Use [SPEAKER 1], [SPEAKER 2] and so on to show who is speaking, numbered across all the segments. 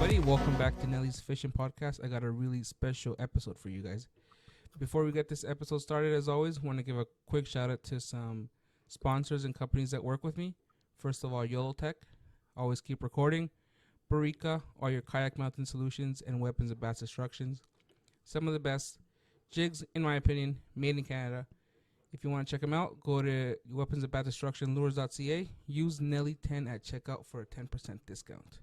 [SPEAKER 1] everybody. Welcome back to Nelly's Fishing Podcast. I got a really special episode for you guys. Before we get this episode started, as always, I want to give a quick shout out to some sponsors and companies that work with me. First of all, YOLO Tech, always keep recording. Barica, all your kayak mounting solutions and weapons of bass destructions. Some of the best jigs, in my opinion, made in Canada. If you want to check them out, go to weapons of bass destruction lures.ca. Use Nelly10 at checkout for a 10% discount.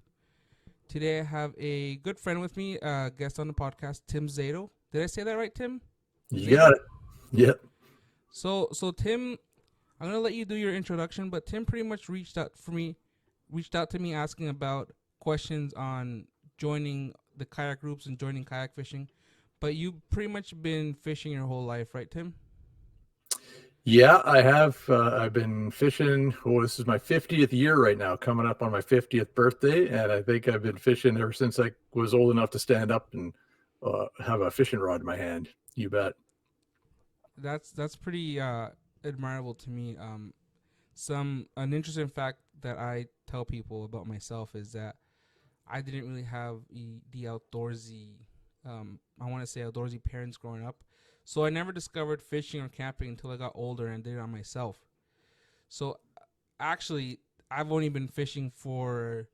[SPEAKER 1] Today I have a good friend with me, guest on the podcast, Tim Zado. Did I say that right, Tim?
[SPEAKER 2] You got it. Yep.
[SPEAKER 1] So Tim, I'm gonna let you do your introduction, but Tim pretty much reached out to me asking about questions on joining the kayak groups and joining kayak fishing. But you've pretty much been fishing your whole life, right, Tim?
[SPEAKER 2] Yeah, I have. I've been fishing. Oh, this is my 50th year right now, coming up on my 50th birthday. And I think I've been fishing ever since I was old enough to stand up and have a fishing rod in my hand. You bet.
[SPEAKER 1] That's pretty admirable to me. An interesting fact that I tell people about myself is that I didn't really have the outdoorsy, I want to say outdoorsy parents growing up. So I never discovered fishing or camping until I got older and did it on myself. So actually, I've only been fishing for,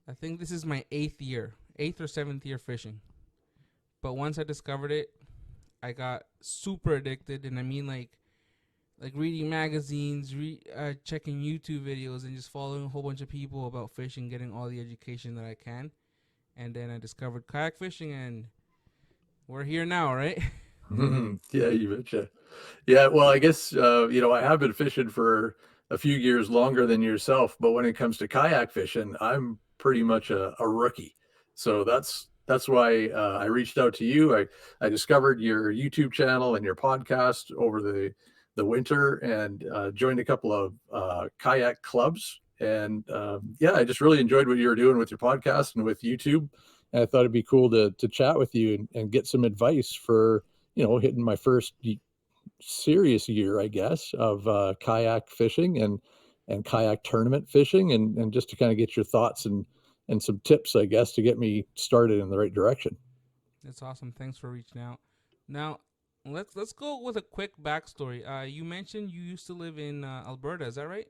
[SPEAKER 1] I think this is my 8th or 7th year fishing. But once I discovered it, I got super addicted, and I mean like reading magazines, checking YouTube videos, and just following a whole bunch of people about fishing, getting all the education that I can. And then I discovered kayak fishing, and we're here now, right?
[SPEAKER 2] Yeah, you betcha. Yeah, well, I guess I have been fishing for a few years longer than yourself, but when it comes to kayak fishing, I'm pretty much a rookie. So that's why I reached out to you. I discovered your YouTube channel and your podcast over the winter, and joined a couple of kayak clubs. And yeah, I just really enjoyed what you were doing with your podcast and with YouTube. And I thought it'd be cool to chat with you and get some advice for hitting my first serious year, I guess, of kayak fishing and kayak tournament fishing, and just to kind of get your thoughts and some tips, I guess, to get me started in the right direction.
[SPEAKER 1] That's awesome. Thanks for reaching out. Now, let's go with a quick backstory. You mentioned you used to live in Alberta. Is that right?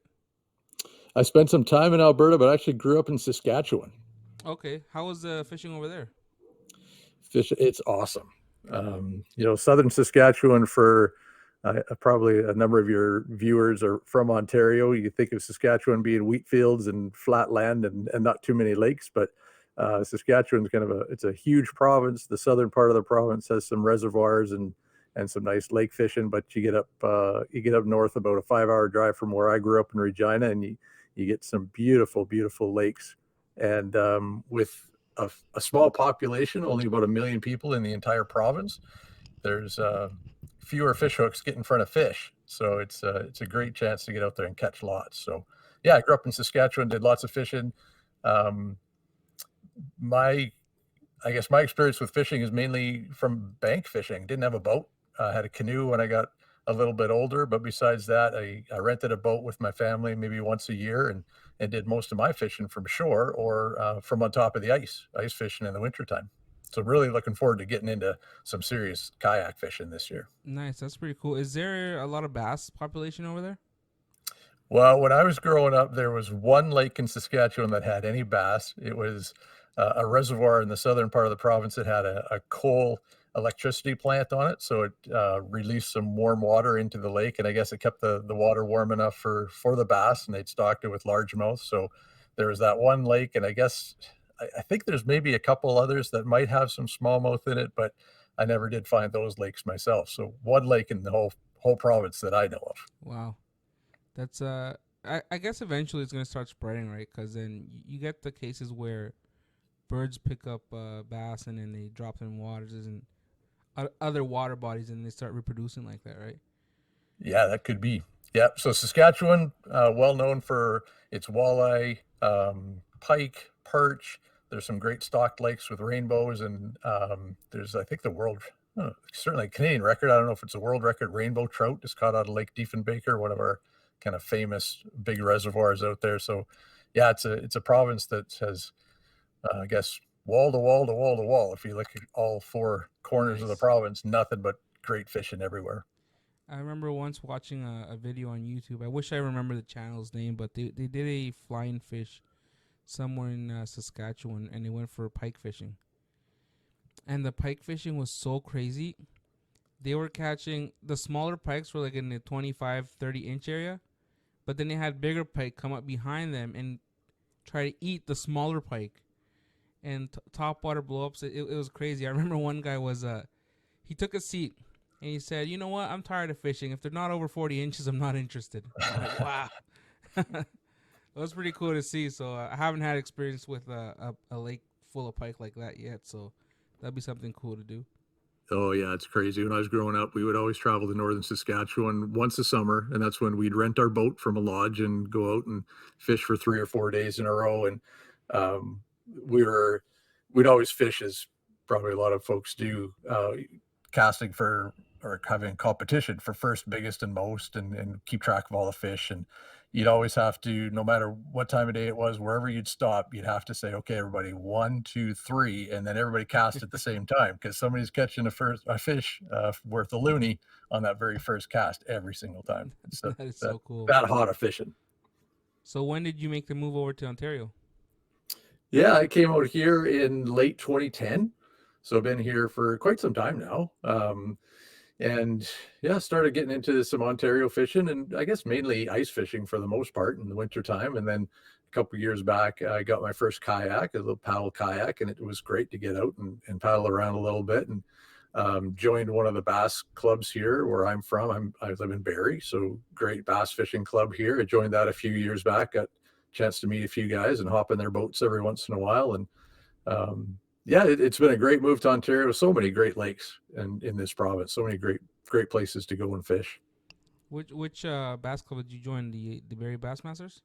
[SPEAKER 2] I spent some time in Alberta, but I actually grew up in Saskatchewan.
[SPEAKER 1] Okay. How was the fishing over there?
[SPEAKER 2] It's awesome. Southern Saskatchewan, for probably a number of your viewers are from Ontario. You think of Saskatchewan being wheat fields and flat land and not too many lakes, but Saskatchewan's it's a huge province. The southern part of the province has some reservoirs and some nice lake fishing, but you get up north about a 5-hour drive from where I grew up in Regina, and you get some beautiful, beautiful lakes. And with a small population, only about 1 million people in the entire province, there's fewer fish hooks get in front of fish. So it's a great chance to get out there and catch lots. So yeah, I grew up in Saskatchewan, did lots of fishing. I guess my experience with fishing is mainly from bank fishing. Didn't have a boat. Had a canoe when I got a little bit older, but besides that, I rented a boat with my family maybe once a year, and did most of my fishing from shore or from on top of the ice fishing in the wintertime. So really looking forward to getting into some serious kayak fishing this year.
[SPEAKER 1] Nice. That's pretty cool. Is there a lot of bass population over there?
[SPEAKER 2] Well, when I was growing up, there was one lake in Saskatchewan that had any bass. It was a reservoir in the southern part of the province that had a coal electricity plant on it. So it released some warm water into the lake, and I guess it kept the water warm enough for the bass, and they'd stocked it with largemouth. So there was that one lake, and I guess I think there's maybe a couple others that might have some smallmouth in it, but I never did find those lakes myself. So one lake in the whole province that I know of.
[SPEAKER 1] Wow. That's I guess eventually it's gonna start spreading, right? Because then you get the cases where birds pick up bass and then they drop them in waters and other water bodies, and they start reproducing like that, right?
[SPEAKER 2] Yeah, that could be. Yeah. So Saskatchewan, well known for its walleye, pike, perch. There's some great stocked lakes with rainbows, and there's, I think, certainly a Canadian record. I don't know if it's a world record. Rainbow trout is caught out of Lake Diefenbaker, one of our kind of famous big reservoirs out there. So, yeah, it's a province that has I guess wall to wall to wall to wall. If you look at all four corners of the
[SPEAKER 1] Nice.
[SPEAKER 2] province, nothing but great fishing everywhere.
[SPEAKER 1] I remember once watching a video on YouTube. I wish I remember the channel's name, but they did a flying fish somewhere in Saskatchewan, and they went for pike fishing. And the pike fishing was so crazy. They were catching the smaller pikes were like in the 25, 30 inch area, but then they had bigger pike come up behind them and try to eat the smaller pike. And top water blow ups. It was crazy. I remember one guy was he took a seat and he said, "You know what? I'm tired of fishing. If they're not over 40 inches, I'm not interested." I'm like, wow. It was pretty cool to see. So I haven't had experience with a lake full of pike like that yet. So that'd be something cool to do.
[SPEAKER 2] Oh yeah, it's crazy. When I was growing up, we would always travel to northern Saskatchewan once a summer, and that's when we'd rent our boat from a lodge and go out and fish for 3 or 4 days in a row. And um, we were we'd always fish, as probably a lot of folks do, casting for or having competition for first, biggest, and most, and keep track of all the fish. And you'd always have to, no matter what time of day it was, wherever you'd stop, you'd have to say, "Okay, everybody, one, two, three," and then everybody cast at the same time because somebody's catching a fish worth a loonie on that very first cast every single time. So
[SPEAKER 1] That is
[SPEAKER 2] that
[SPEAKER 1] so cool.
[SPEAKER 2] that hot of fishing.
[SPEAKER 1] So when did you make the move over to Ontario?
[SPEAKER 2] Yeah, I came out here in late 2010, so I've been here for quite some time now. And yeah, started getting into some Ontario fishing, and I guess mainly ice fishing for the most part in the wintertime. And then a couple of years back, I got my first kayak, a little paddle kayak, and it was great to get out and paddle around a little bit. And joined one of the bass clubs here where I'm from. I live in Barrie, so great bass fishing club here. I joined that a few years back. Got a chance to meet a few guys and hop in their boats every once in a while. And yeah, it's been a great move to Ontario. So many great lakes in this province. So many great places to go and fish.
[SPEAKER 1] Which bass club did you join? The Barrie Bassmasters?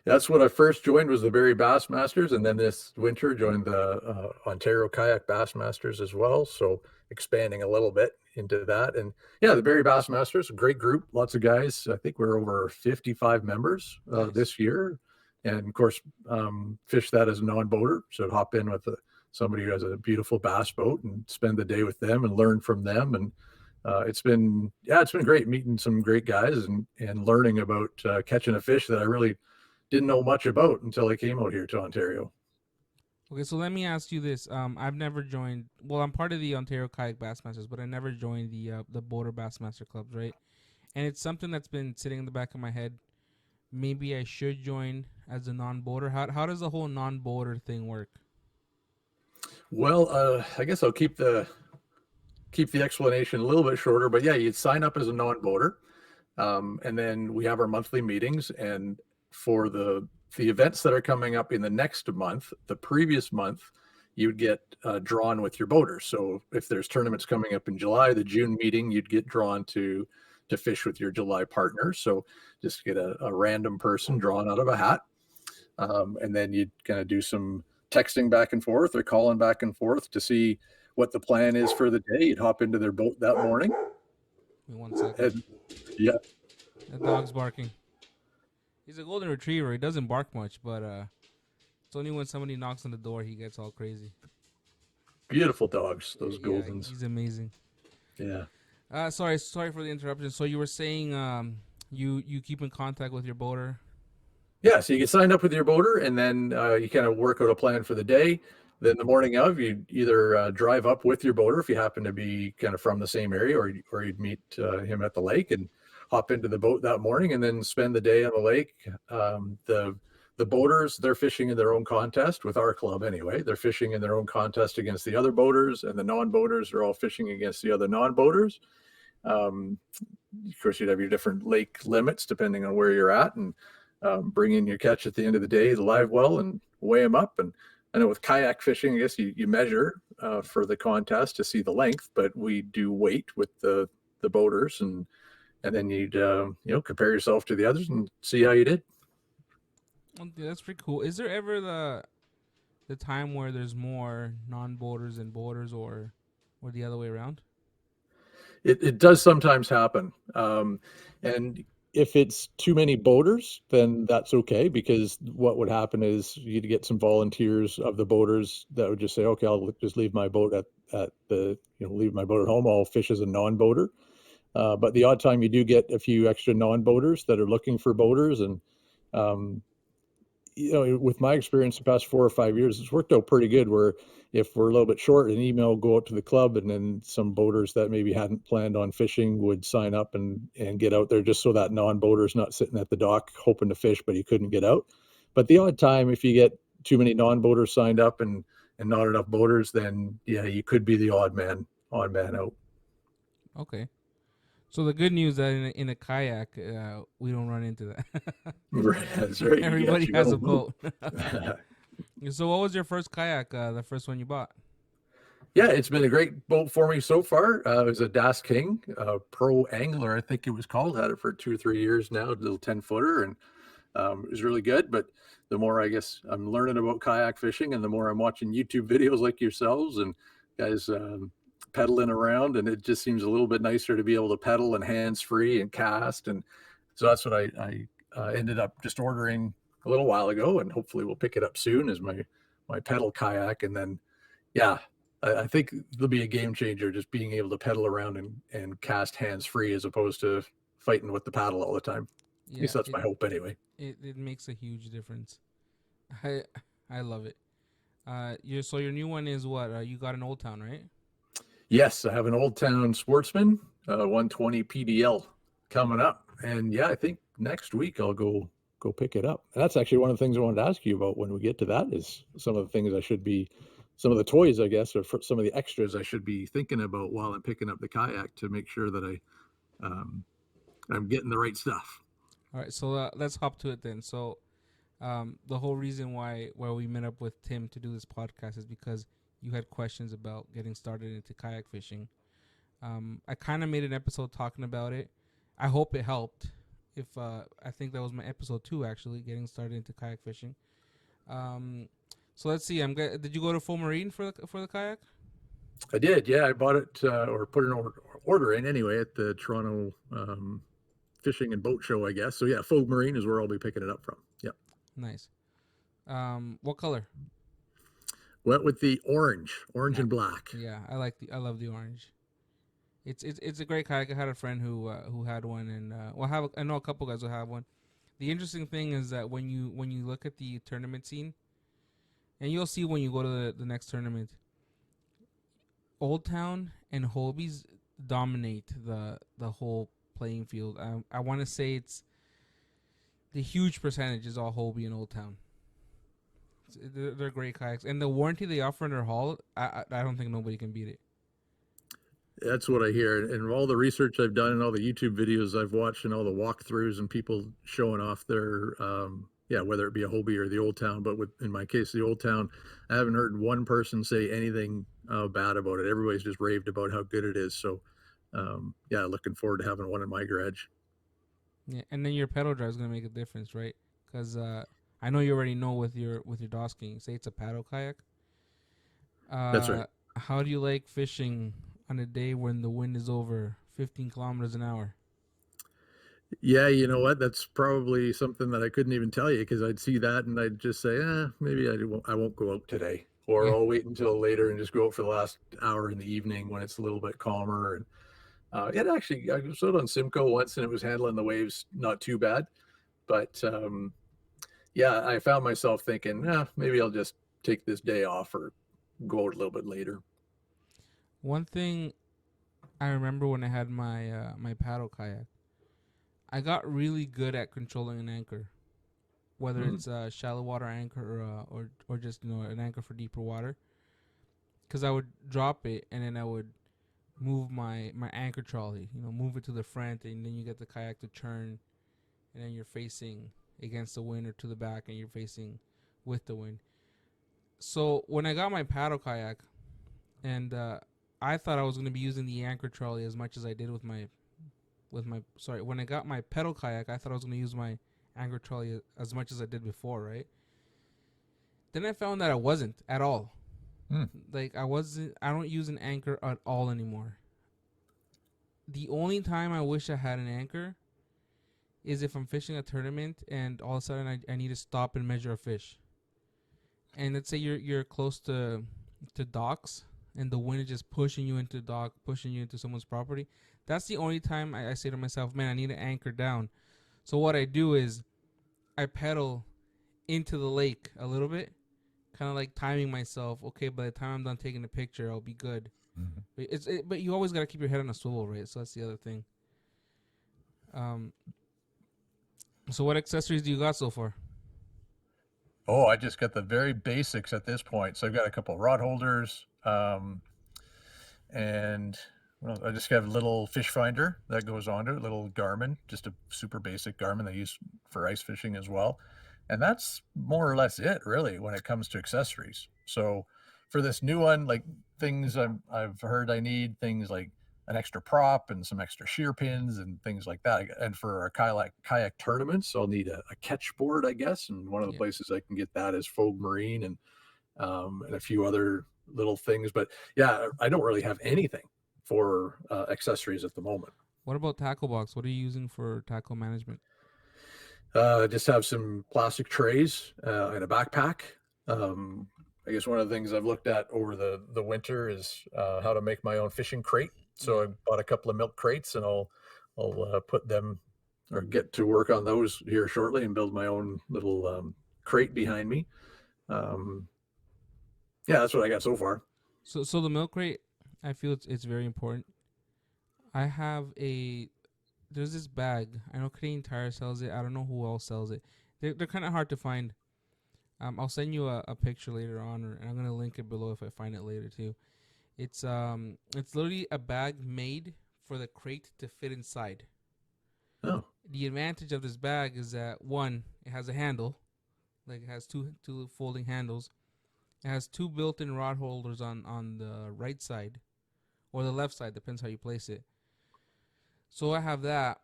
[SPEAKER 2] That's when I first joined, was the Barrie Bassmasters, and then this winter joined the Ontario Kayak Bassmasters as well. So expanding a little bit into that. And yeah, the Barrie Bassmasters, a great group, lots of guys. I think we're over 55 members
[SPEAKER 1] Nice.
[SPEAKER 2] this year, and of course, fish that as a non-boater. So I'd hop in with somebody who has a beautiful bass boat and spend the day with them and learn from them. And it's been great meeting some great guys and learning about catching a fish that I really didn't know much about until I came out here to Ontario.
[SPEAKER 1] Okay, so let me ask you this. I've never joined. Well, I'm part of the Ontario Kayak Bassmasters, but I never joined the Border Bassmaster clubs, right? And it's something that's been sitting in the back of my head. Maybe I should join as a non-boater. How does the whole non-boater thing work?
[SPEAKER 2] Well, I guess I'll keep the explanation a little bit shorter, but yeah, you'd sign up as a non-boater, and then we have our monthly meetings. And for the events that are coming up in the next month, the previous month, you would get drawn with your boaters. So if there's tournaments coming up in July, the June meeting, you'd get drawn to fish with your July partner. So just get a random person drawn out of a hat, and then you'd kind of do some texting back and forth or calling back and forth to see what the plan is for the day. You'd hop into their boat that morning,
[SPEAKER 1] Wait 1 second.
[SPEAKER 2] and yeah,
[SPEAKER 1] That dog's barking. He's a golden retriever. He doesn't bark much, but it's only when somebody knocks on the door he gets all crazy.
[SPEAKER 2] beautiful dogs, those
[SPEAKER 1] Yeah,
[SPEAKER 2] Goldens.
[SPEAKER 1] he's amazing.
[SPEAKER 2] Yeah.
[SPEAKER 1] Sorry for the interruption. So you were saying you keep in contact with your boater.
[SPEAKER 2] Yeah, so you get signed up with your boater, and then you kind of work out a plan for the day. Then the morning of, you either drive up with your boater if you happen to be kind of from the same area, or you'd meet him at the lake and hop into the boat that morning, and then spend the day on the lake. The boaters, they're fishing in their own contest with our club anyway. They're fishing in their own contest against the other boaters, and the non-boaters are all fishing against the other non-boaters. Um, of course, you'd have your different lake limits depending on where you're at, and bring in your catch at the end of the day, the live well, and weigh them up. And I know with kayak fishing, I guess you measure for the contest to see the length, but we do weight with the boaters, and then you'd compare yourself to the others and see how you did.
[SPEAKER 1] Okay, that's pretty cool. Is there ever the time where there's more non-boaters than boaters, or the other way around?
[SPEAKER 2] It does sometimes happen, and If it's too many boaters, then that's okay, because what would happen is you'd get some volunteers of the boaters that would just say, okay, I'll just leave my boat at the, leave my boat at home. I'll fish as a non-boater. But the odd time you do get a few extra non-boaters that are looking for boaters. And, um, with my experience the past 4 or 5 years, it's worked out pretty good, where if we're a little bit short, an email will go out to the club, and then some boaters that maybe hadn't planned on fishing would sign up and get out there, just so that non-boater is not sitting at the dock hoping to fish, but he couldn't get out. But the odd time, if you get too many non-boaters signed up and not enough boaters, then yeah, you could be the odd man out.
[SPEAKER 1] Okay. So the good news that in a kayak, we don't run into that.
[SPEAKER 2] Right, that's right.
[SPEAKER 1] Everybody
[SPEAKER 2] You
[SPEAKER 1] has
[SPEAKER 2] gotta
[SPEAKER 1] a
[SPEAKER 2] move.
[SPEAKER 1] boat. So what was your first kayak? The first one you bought?
[SPEAKER 2] Yeah, it's been a great boat for me so far. It was a Das King Pro Angler, I think it was called. Had it for 2 or 3 years now, a little 10-footer, and it was really good. But the more I guess I'm learning about kayak fishing, and the more I'm watching YouTube videos like yourselves and guys pedaling around, and it just seems a little bit nicer to be able to pedal and hands free and cast. And so that's what I ended up just ordering a little while ago, and hopefully we'll pick it up soon as my pedal kayak. And then yeah, I think it'll be a game changer, just being able to pedal around and cast hands free as opposed to fighting with the paddle all the time. At
[SPEAKER 1] Yeah,
[SPEAKER 2] least that's my hope anyway.
[SPEAKER 1] it makes a huge difference. I I love it. Your new one is what? You got an Old Town, right?
[SPEAKER 2] Yes, I have an Old Town Sportsman 120 PDL coming up, and yeah, I think next week I'll go pick it up. And that's actually one of the things I wanted to ask you about when we get to that, is some of the things I should be, some of the toys, I guess, or some of the extras I should be thinking about while I'm picking up the kayak, to make sure that um, I'm getting the right stuff.
[SPEAKER 1] All right, so let's hop to it then. So, the whole reason why we met up with Tim to do this podcast is because you had questions about getting started into kayak fishing. I kind of made an episode talking about it. I hope it helped. If I think that was my episode 2, actually, getting started into kayak fishing. Um, so let's see. Did you go to Full Marine for the kayak?
[SPEAKER 2] I did, yeah. I bought it or put an order in anyway at the Toronto Fishing and Boat Show, I guess. So yeah, Faux Marine is where I'll be picking it up from. Yeah.
[SPEAKER 1] Nice. What color?
[SPEAKER 2] Went with the orange
[SPEAKER 1] Yeah,
[SPEAKER 2] and black.
[SPEAKER 1] yeah. I love the orange. It's a great kayak. I had a friend who had one, and I know a couple guys who have one. The interesting thing is that when you look at the tournament scene, and you'll see when you go to the next tournament, Old Town and Hobies dominate the whole playing field. I want to say it's the huge percentage is all Hobie and Old Town. They're great kayaks, and the warranty they offer in their hull, I don't think nobody can beat it.
[SPEAKER 2] That's what I hear. And all the research I've done and all the YouTube videos I've watched and all the walkthroughs and people showing off their, yeah, whether it be a Hobie or the Old Town, but in my case, the Old Town, I haven't heard one person say anything bad about it. Everybody's just raved about how good it is. So, yeah, looking forward to having one in my garage.
[SPEAKER 1] Yeah, and then your pedal drive is gonna make a difference, right? Because I know you already know with your Dosking. Say it's a paddle kayak.
[SPEAKER 2] That's right.
[SPEAKER 1] How do you like fishing on a day when the wind is over 15 kilometers an hour?
[SPEAKER 2] Yeah, you know what? That's probably something that I couldn't even tell you, because I'd see that and I'd just say, maybe I won't go out today. Or
[SPEAKER 1] Yeah,
[SPEAKER 2] I'll wait until later and just go out for the last hour in the evening when it's a little bit calmer. And it actually, I was out on Simcoe once and it was handling the waves not too bad. But yeah, I found myself thinking, maybe I'll just take this day off or go out a little bit later.
[SPEAKER 1] one thing I remember when I had my paddle kayak, I got really good at controlling an anchor, whether
[SPEAKER 2] Hmm.
[SPEAKER 1] it's a shallow water anchor or just an anchor for deeper water. Because I would drop it and then I would move my anchor trolley, move it to the front, and then you get the kayak to turn, and then you're facing against the wind or to the back, and you're facing with the wind. So when I got my paddle kayak, and I thought I was going to be using the anchor trolley as much as I did when I got my pedal kayak, I thought I was going to use my anchor trolley as much as I did before, right? Then I found that I wasn't at all.
[SPEAKER 2] Hmm.
[SPEAKER 1] Like I don't use an anchor at all anymore. The only time I wish I had an anchor is if I'm fishing a tournament and all of a sudden I need to stop and measure a fish. And let's say you're close to docks and the wind is just pushing you into dock, pushing you into someone's property. That's the only time I say to myself, man, I need to anchor down. So what I do is I pedal into the lake a little bit, kind of like timing myself. Okay, by the time I'm done taking the picture, I'll be good.
[SPEAKER 3] Mhm.
[SPEAKER 1] But you always gotta keep your head on a swivel, right? So that's the other thing. Um, so what accessories do you got so far?
[SPEAKER 3] Oh, I just got the very basics at this point. So I've got a couple rod holders, and well, I just have a little fish finder that goes onto it, little Garmin, just a super basic Garmin they use for ice fishing as well. And that's more or less it, really, when it comes to accessories. So for this new one, like things I've heard I need things like an extra prop and some extra shear pins and things like that. And for a kayak
[SPEAKER 2] Tournaments, I'll need a catch board, I guess. And one of the
[SPEAKER 1] Yeah.
[SPEAKER 2] places I can get that is Fogue Marine and a few other little things. But yeah, I don't really have anything for accessories at the moment.
[SPEAKER 1] What about tackle box? What are you using for tackle management?
[SPEAKER 2] Just have some plastic trays and a backpack. Um, I guess one of the things I've looked at over the winter is how to make my own fishing crate. So
[SPEAKER 1] Yeah.
[SPEAKER 2] I bought a couple of milk crates, and I'll put them or get to work on those here shortly and build my own little crate behind me. Um, yeah, that's what I got so far.
[SPEAKER 1] So the milk crate, I feel it's very important. I have a there's this bag. I know Canadian Tire sells it. I don't know who else sells it. They're kind of hard to find. I'll send you a picture later on, and I'm gonna link it below if I find it later too. It's literally a bag made for the crate to fit inside.
[SPEAKER 2] Oh,
[SPEAKER 1] The advantage of this bag is that one, it has a handle, like it has two folding handles. It has two built-in rod holders on the right side or the left side, depends how you place it. So I have that,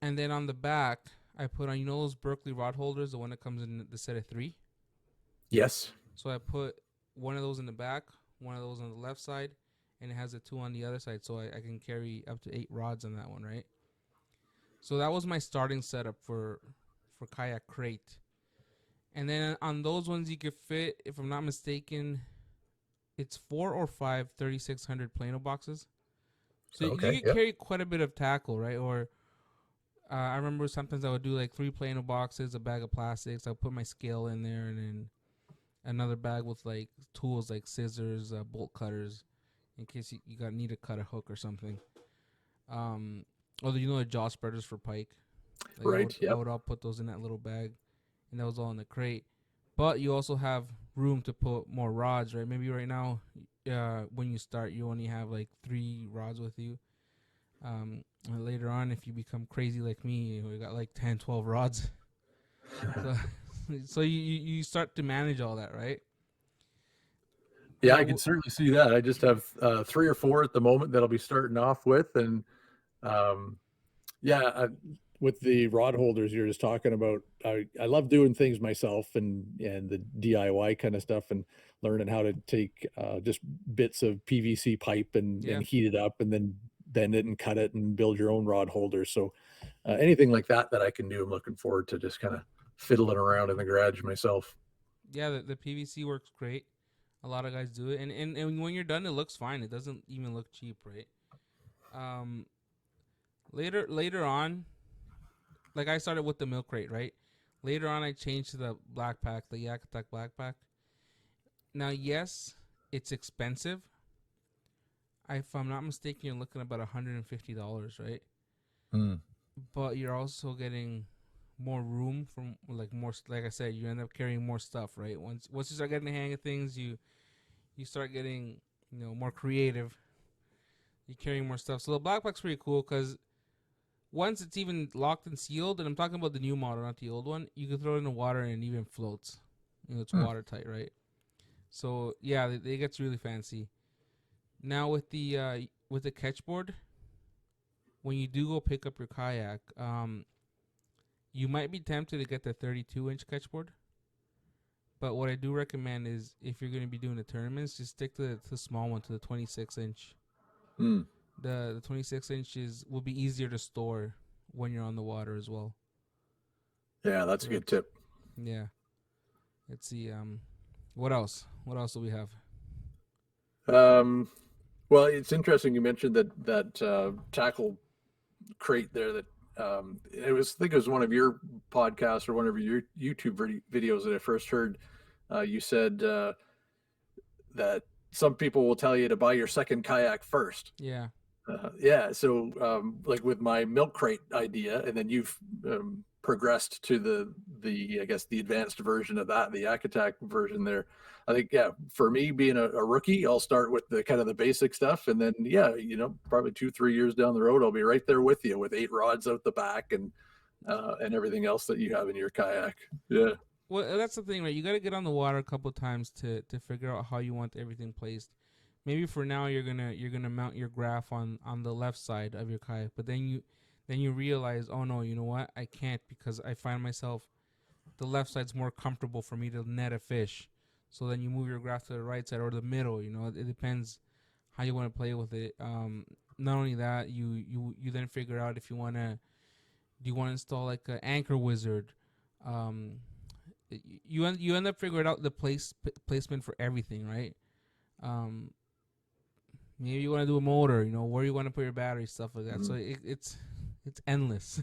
[SPEAKER 1] and then on the back, I put on those Berkeley rod holders, the one that comes in the set of three.
[SPEAKER 2] yes.
[SPEAKER 1] So I put one of those in the back, one of those on the left side, and it has the two on the other side, so I can carry up to 8 rods on that one, right? So that was my starting setup for kayak crate. And then on those ones, you could fit, if I'm not mistaken, it's 4 or 5 3600 Plano boxes. So you
[SPEAKER 2] Okay.
[SPEAKER 1] could
[SPEAKER 2] Yep.
[SPEAKER 1] carry quite a bit of tackle, right? Or I remember sometimes I would do like 3 Plano boxes, a bag of plastics. I'll put my scale in there, and then another bag with like tools like scissors, bolt cutters, in case you got need to cut a hook or something. Um, or the jaw spreaders for pike. Like
[SPEAKER 2] Right.
[SPEAKER 1] I
[SPEAKER 2] Yep.
[SPEAKER 1] would all put those in that little bag, and that was all in the crate. But you also have room to put more rods, right? Maybe right now, when you start, you only have like 3 rods with you. And later on, if you become crazy like me, you got like 10, 12 rods. So, so you start to manage all that, right?
[SPEAKER 2] Yeah,
[SPEAKER 1] Now,
[SPEAKER 2] I can certainly see that. I just have three or four at the moment that I'll be starting off with, and um, yeah, with the rod holders you're just talking about, I love doing things myself and the DIY kind of stuff and learning how to take just bits of PVC pipe
[SPEAKER 1] yeah,
[SPEAKER 2] and heat it up and then bend it and cut it and build your own rod holder. So anything like that I can do, I'm looking forward to just kind of fiddling around in the garage myself.
[SPEAKER 1] yeah, the PVC works great. A lot of guys do it, and when you're done, it looks fine. It doesn't even look cheap, right? Um, later on, like I started with the milk crate, right? Later on, I changed to the black pack, the Yak Attack black pack. Now, yes, it's expensive. If I'm not mistaken, you're looking at about $150, right?
[SPEAKER 3] Mm.
[SPEAKER 1] But you're also getting more room from like more. Like I said, you end up carrying more stuff, right? Once you start getting the hang of things, you start getting more creative. You're carrying more stuff. So the black pack's pretty cool because once it's even locked and sealed, and I'm talking about the new model, not the old one, you can throw it in the water and it even floats. It's
[SPEAKER 3] Hmm.
[SPEAKER 1] watertight, right? So yeah, it gets really fancy. Now with the catchboard, when you do go pick up your kayak, you might be tempted to get the 32-inch catchboard. But what I do recommend is if you're going to be doing the tournaments, just stick to the small one, to the 26-inch.
[SPEAKER 2] Mm.
[SPEAKER 1] The 26 inches will be easier to store when you're on the water as well.
[SPEAKER 2] Yeah, that's a good tip.
[SPEAKER 1] Yeah. Let's see. What else? What else do we have?
[SPEAKER 2] Um, well, it's interesting you mentioned that tackle crate there. That it was, I think it was one of your podcasts or one of your YouTube videos that I first heard. You said that some people will tell you to buy your second kayak first.
[SPEAKER 1] Yeah.
[SPEAKER 2] Yeah, so like with my milk crate idea, and then you've progressed to the I guess the advanced version of that, the Yak Attack version there. I think yeah, for me being a rookie, I'll start with the kind of the basic stuff, and then yeah, probably 2-3 years down the road, I'll be right there with you with 8 rods out the back and everything else that you have in your kayak. Yeah.
[SPEAKER 1] Well, that's the thing, right? You got to get on the water a couple times to figure out how you want everything placed. Maybe for now you're gonna mount your graph on the left side of your kayak, but then you realize, oh no, you know what? I can't because I find myself the left side's more comfortable for me to net a fish. So then you move your graph to the right side or the middle. It depends how you want to play with it. Not only that, you then figure out if do you want to install like an anchor wizard. Um, you end up figuring out the placement for everything, right? Um, maybe you want to do a motor, where you want to put your battery, stuff like that. So
[SPEAKER 2] Mhm.
[SPEAKER 1] it's endless.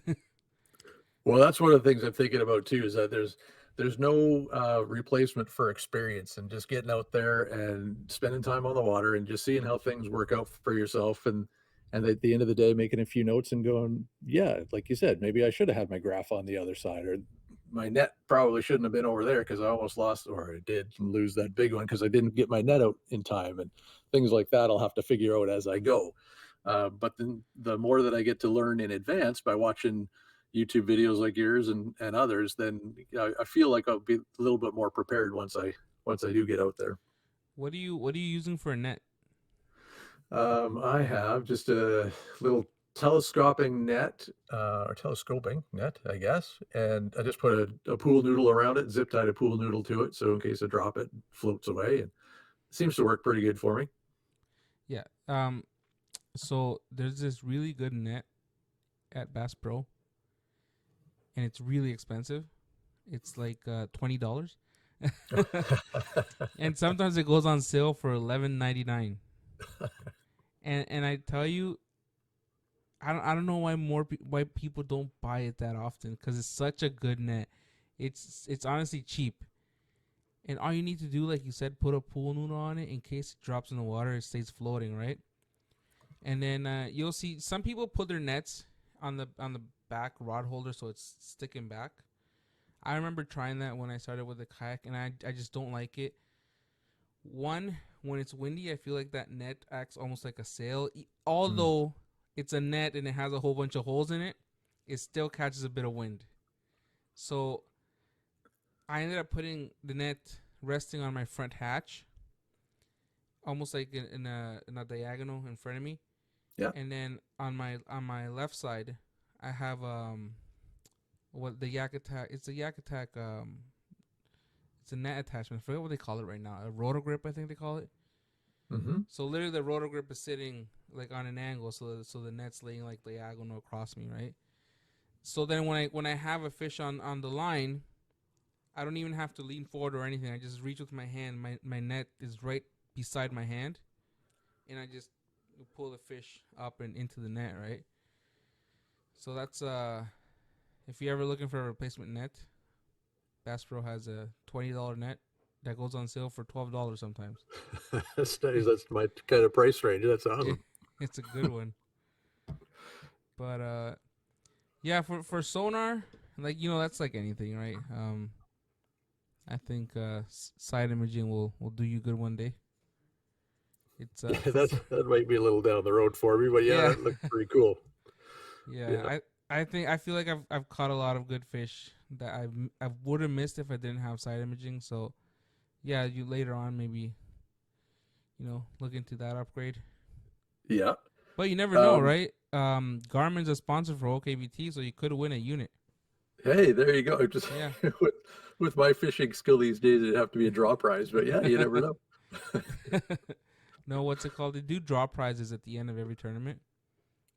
[SPEAKER 2] Well, that's one of the things I'm thinking about too, is that there's no replacement for experience and just getting out there and spending time on the water and just seeing how things work out for yourself, and at the end of the day making a few notes and going, yeah, like you said, maybe I should have had my graph on the other side, or my net probably shouldn't have been over there because I almost lost, or I did lose that big one because I didn't get my net out in time, and things like that I'll have to figure out as I go. But then the more that I get to learn in advance by watching YouTube videos like yours and others, then I feel like I'll be a little bit more prepared once I do get out there.
[SPEAKER 1] What are you using for a net?
[SPEAKER 2] I have just a little telescoping net, or telescoping net, I guess, and I just put a pool noodle around it, zip tied a pool noodle to it, so in case I drop it, it floats away, and it seems to work pretty good for me.
[SPEAKER 1] Yeah. So there's this really good net at Bass Pro, and it's really expensive. It's like $20, and sometimes it goes on sale for $11.99. And I tell you, I don't know why people don't buy it that often because it's such a good net. It's honestly cheap, and all you need to do, like you said, put a pool noodle on it in case it drops in the water, it stays floating, right? And then you'll see some people put their nets on the back rod holder so it's sticking back. I remember trying that when I started with the kayak, and I just don't like it. One, when it's windy, I feel like that net acts almost like a sail.
[SPEAKER 2] Mm.
[SPEAKER 1] Although it's a net and it has a whole bunch of holes in it, it still catches a bit of wind. So I ended up putting the net resting on my front hatch, almost like in a diagonal in front of me.
[SPEAKER 2] Yeah.
[SPEAKER 1] And then on my left side, I have what the Yak Attack. It's a Yak Attack. It's a net attachment. I forget what they call it right now. A rotor grip, I think they call it.
[SPEAKER 2] Hmm.
[SPEAKER 1] So literally, the rotor grip is sitting like on an angle, so the net's laying like diagonal across me, right? So then when I have a fish on the line, I don't even have to lean forward or anything. I just reach with my hand. My net is right beside my hand, and I just pull the fish up and into the net, right? So that's if you're ever looking for a replacement net, Bass Pro has a $20 net that goes on sale for $12 sometimes.
[SPEAKER 2] That's nice. That's my kind of price range. That's
[SPEAKER 1] it,
[SPEAKER 2] awesome.
[SPEAKER 1] it's a good one. But yeah, for sonar, like that's like anything, right? I think side imaging will do you good one day. It's
[SPEAKER 2] Yeah, that might be a little down the road for me, but yeah,
[SPEAKER 1] yeah.
[SPEAKER 2] that looks pretty cool.
[SPEAKER 1] Yeah,
[SPEAKER 2] Yeah.
[SPEAKER 1] I feel like I've caught a lot of good fish that I would have missed if I didn't have side imaging. So yeah, you later on maybe look into that upgrade.
[SPEAKER 2] Yeah.
[SPEAKER 1] But you never know,
[SPEAKER 2] Um,
[SPEAKER 1] right? Garmin's a sponsor for OKBT, so you could win a unit.
[SPEAKER 2] Hey, there you go. Just
[SPEAKER 1] Yeah.
[SPEAKER 2] with, with my fishing skill these days, it'd have to be a draw prize, but yeah, you never know.
[SPEAKER 1] No, what's it called? They do draw prizes at the end of every tournament,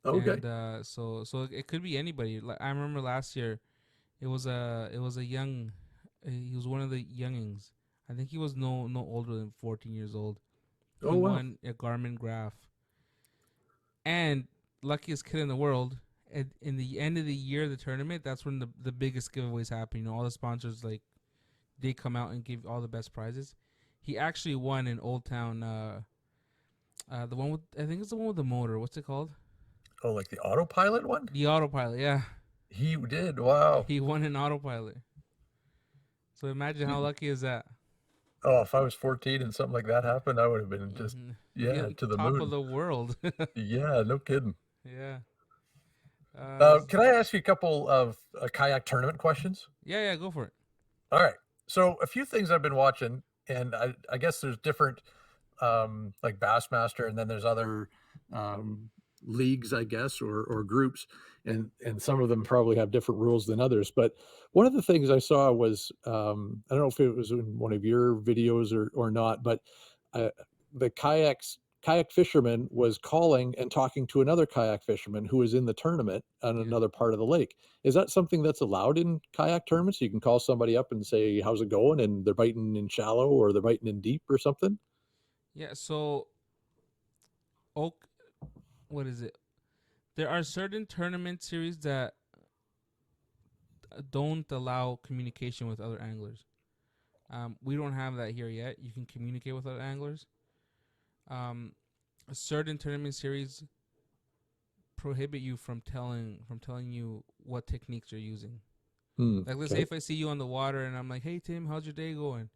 [SPEAKER 2] Okay.
[SPEAKER 1] and so it could be anybody. Like I remember last year, It was a young. He was one of the youngings. I think he was no older than 14 years old. He
[SPEAKER 2] Oh wow.
[SPEAKER 1] won a Garmin Graph, and luckiest kid in the world. In the end of the year, of the tournament, that's when the biggest giveaways happen. All the sponsors they come out and give all the best prizes. He actually won in Old Town. The one with I think it's the one with the motor. What's it called?
[SPEAKER 3] Oh, like the autopilot one?
[SPEAKER 1] The autopilot. Yeah,
[SPEAKER 3] He did. Wow.
[SPEAKER 1] he won an autopilot. So imagine how lucky is that?
[SPEAKER 3] Oh, if I was 14 and something like that happened, I would have been just,
[SPEAKER 1] Yeah,
[SPEAKER 3] yeah, to the
[SPEAKER 1] top of
[SPEAKER 3] moon.
[SPEAKER 1] the world.
[SPEAKER 3] Yeah, no kidding.
[SPEAKER 1] Yeah.
[SPEAKER 3] Can I ask you a couple of kayak tournament questions?
[SPEAKER 1] Yeah, go for it.
[SPEAKER 3] All right. So a few things I've been watching, and I guess there's different, like Bassmaster, and then there's other um, leagues, I guess, or groups, and some of them probably have different rules than others. But one of the things I saw was, I don't know if it was in one of your videos or not, but uh, the kayak fisherman was calling and talking to another kayak fisherman who was in the tournament on
[SPEAKER 1] Yeah.
[SPEAKER 3] another part of the lake. Is that something that's allowed in kayak tournaments? You can call somebody up and say, "How's it going?" and they're biting in shallow or they're biting in deep or something.
[SPEAKER 1] Yeah, so Oak what is it? There are certain tournament series that don't allow communication with other anglers. We don't have that here yet. You can communicate with other anglers. Um, a certain tournament series prohibit you from telling you what techniques you're using. Like let's say
[SPEAKER 3] Okay.
[SPEAKER 1] if I see you on the water and I'm like, "Hey Tim, how's your day going?"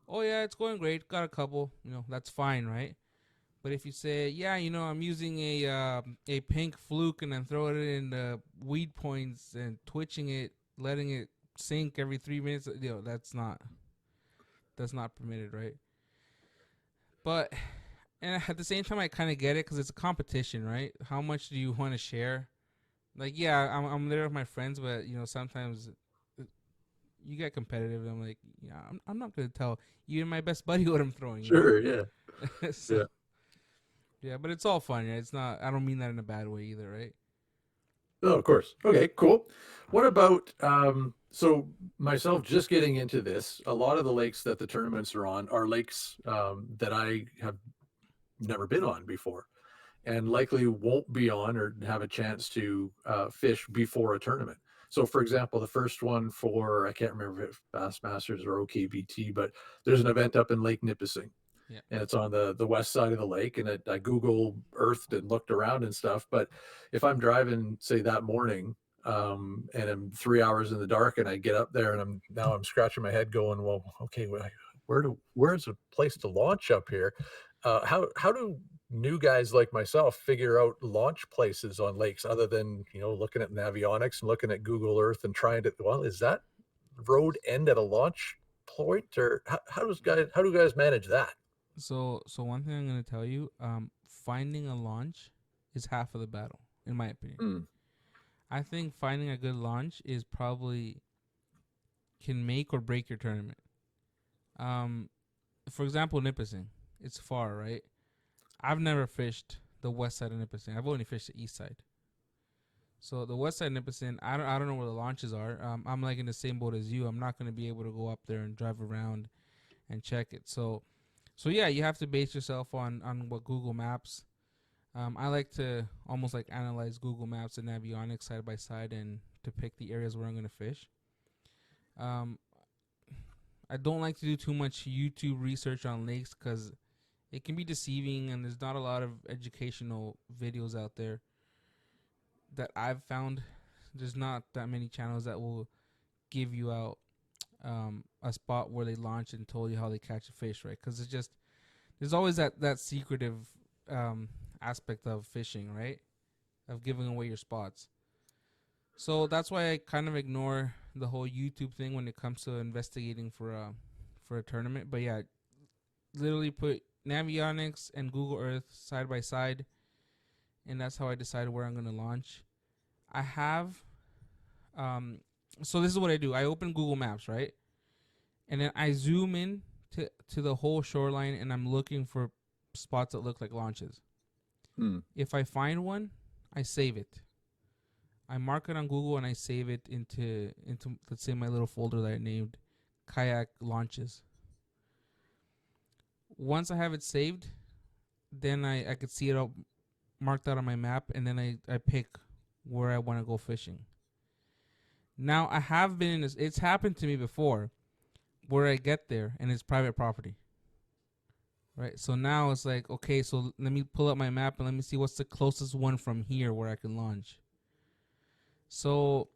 [SPEAKER 1] "Oh yeah, it's going great. Got a couple." That's fine, right? But if you say, "Yeah, I'm using a pink fluke and I'm throwing it in the weed points and twitching it, letting it sink every 3 minutes," that's not permitted, right? But and at the same time, I kind of get it because it's a competition, right? How much do you want to share? Like, yeah, I'm there with my friends, but sometimes you get competitive. And I'm like, yeah, I'm not gonna tell even my best buddy what I'm throwing,
[SPEAKER 2] Sure. Yeah.
[SPEAKER 1] so
[SPEAKER 2] Yeah.
[SPEAKER 1] yeah, but it's all fun. Yeah, it's not. I don't mean that in a bad way either, right?
[SPEAKER 2] Oh, of course. Okay, cool. What about so myself just getting into this, a lot of the lakes that the tournaments are on are lakes that I have never been on before and likely won't be on or have a chance to fish before a tournament. So, for example, the first one for, I can't remember if Bassmasters or OKBT, but there's an event up in Lake Nipissing
[SPEAKER 1] Yeah.
[SPEAKER 2] and it's on the west side of the lake. And I Google Earthed and looked around and stuff. But if I'm driving, say that morning, and I'm 3 hours in the dark, and I get up there, and I'm scratching my head, going, "Well, okay, where's a place to launch up here?" How do new guys like myself figure out launch places on lakes other than looking at Navionics and looking at Google Earth and trying to? Well, is that road end at a launch point, or how do guys manage that?
[SPEAKER 1] So one thing I'm gonna tell you, finding a launch is half of the battle, in my opinion.
[SPEAKER 2] Hmm.
[SPEAKER 1] I think finding a good launch is probably can make or break your tournament. Um, for example, Nipissing, it's far, right? I've never fished the west side of Nipissing. I've only fished the east side. So the west side of Nipissing, I don't know where the launches are. I'm like in the same boat as you. I'm not gonna be able to go up there and drive around and check it. So yeah, you have to base yourself on what Google Maps. I like to almost like analyze Google Maps and Navionics side by side and to pick the areas where I'm gonna fish. Um, I don't like to do too much YouTube research on lakes because it can be deceiving and there's not a lot of educational videos out there that I've found. There's not that many channels that will give you out a spot where they launch and told you how they catch a fish, right? Because it's just there's always that secretive um, aspect of fishing, right? Of giving away your spots. So that's why I kind of ignore the whole YouTube thing when it comes to investigating for a tournament. But yeah, literally put Navionics and Google Earth side by side, and that's how I decide where I'm gonna launch. I have so this is what I do. I open Google Maps, right? And then I zoom in to the whole shoreline and I'm looking for spots that look like launches.
[SPEAKER 2] Hmm.
[SPEAKER 1] If I find one, I save it. I mark it on Google and I save it into let's say my little folder that I named Kayak Launches. Once I have it saved, then I could see it all marked out on my map, and then I pick where I want to go fishing. Now I have been in this. It's happened to me before, where I get there and it's private property. Right. So now it's like, okay, so let me pull up my map and let me see what's the closest one from here where I can launch. So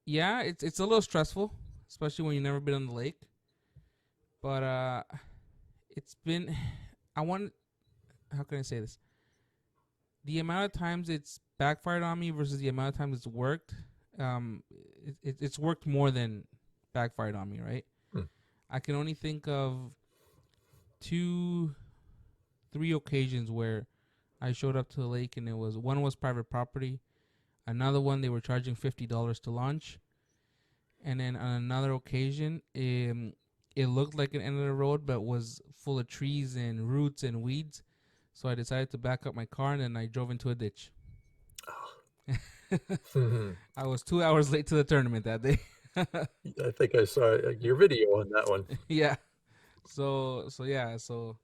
[SPEAKER 1] yeah, it's a little stressful, especially when you've never been on the lake. But it's been I want how can I say this? The amount of times it's backfired on me versus the amount of times it's worked, it's worked more than backfired on me, right? I can only think of 2, 3 occasions where I showed up to the lake and one was private property, another one they were charging $50 to launch, and then on another occasion, it looked like an end of the road but was full of trees and roots and weeds. So I decided to back up my car and then I drove into a ditch. I was 2 hours late to the tournament that day.
[SPEAKER 2] I think I saw your video on that one.
[SPEAKER 1] Yeah. So yeah. So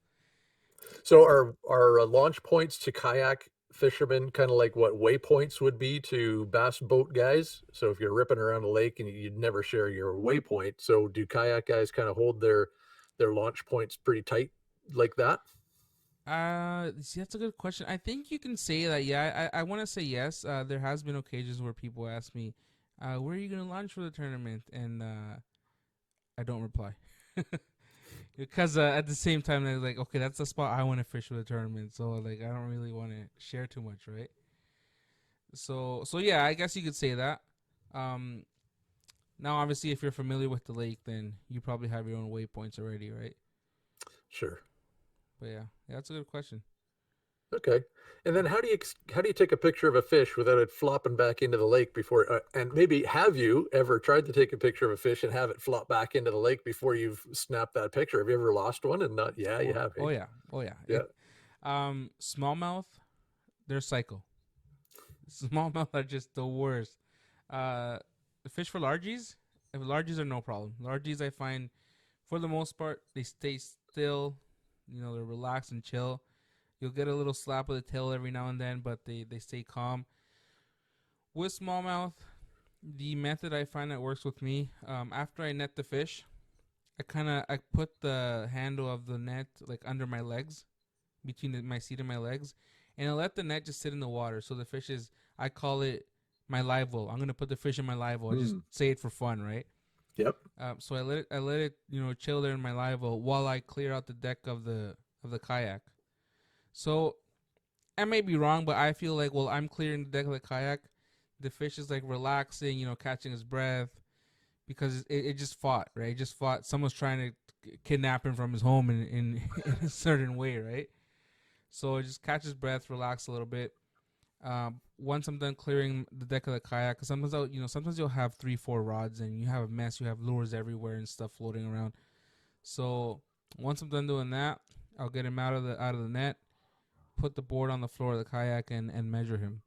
[SPEAKER 2] are launch points to kayak fishermen kind of like what waypoints would be to bass boat guys? So if you're ripping around a lake and you'd never share your waypoint, so do kayak guys kind of hold their launch points pretty tight like that?
[SPEAKER 1] see, that's a good question. I think you can say that. Yeah, I want to say yes. There has been occasions where people ask me, "Where are you gonna launch for the tournament?" And I don't reply because at the same time they're like, "Okay, that's the spot I want to fish for the tournament." So like, I don't really want to share too much, right? So yeah, I guess you could say that. Um, Now obviously, if you're familiar with the lake, then you probably have your own waypoints already, right?
[SPEAKER 2] Sure.
[SPEAKER 1] But yeah, that's a good question.
[SPEAKER 2] Okay. And then how do you take a picture of a fish without it flopping back into the lake before? And maybe have you ever tried to take a picture of a fish and have it flop back into the lake before you've snapped that picture? Have you ever lost one and not? Yeah, you have.
[SPEAKER 1] Oh
[SPEAKER 2] Hey?
[SPEAKER 1] yeah, oh yeah.
[SPEAKER 2] Yeah.
[SPEAKER 1] Smallmouth, they're psycho. Smallmouth are just the worst. The fish for largies, if largies are no problem. Largies, I find, for the most part, they stay still. You know, they're relaxed and chill. You'll get a little slap of the tail every now and then, but they stay calm. With smallmouth, the method I find that works with me, after I net the fish, I put the handle of the net like under my legs, between my seat and my legs, and I let the net just sit in the water. So the fish is, I call it my live well. I'm gonna put the fish in my live well. I just say it for fun, right?
[SPEAKER 2] Yep.
[SPEAKER 1] So I let it chill there in my live well while I clear out the deck of the kayak. So I may be wrong, but I feel like while I'm clearing the deck of the kayak, the fish is like relaxing, catching his breath, because it just fought, right? It just fought. Someone's trying to kidnap him from his home in a certain way, right? So it just catches breath, relax a little bit. Once I'm done clearing the deck of the kayak, cause sometimes you'll have 3-4 rods and you have a mess. You have lures everywhere and stuff floating around. So once I'm done doing that, I'll get him out of the net, put the board on the floor of the kayak, and measure him.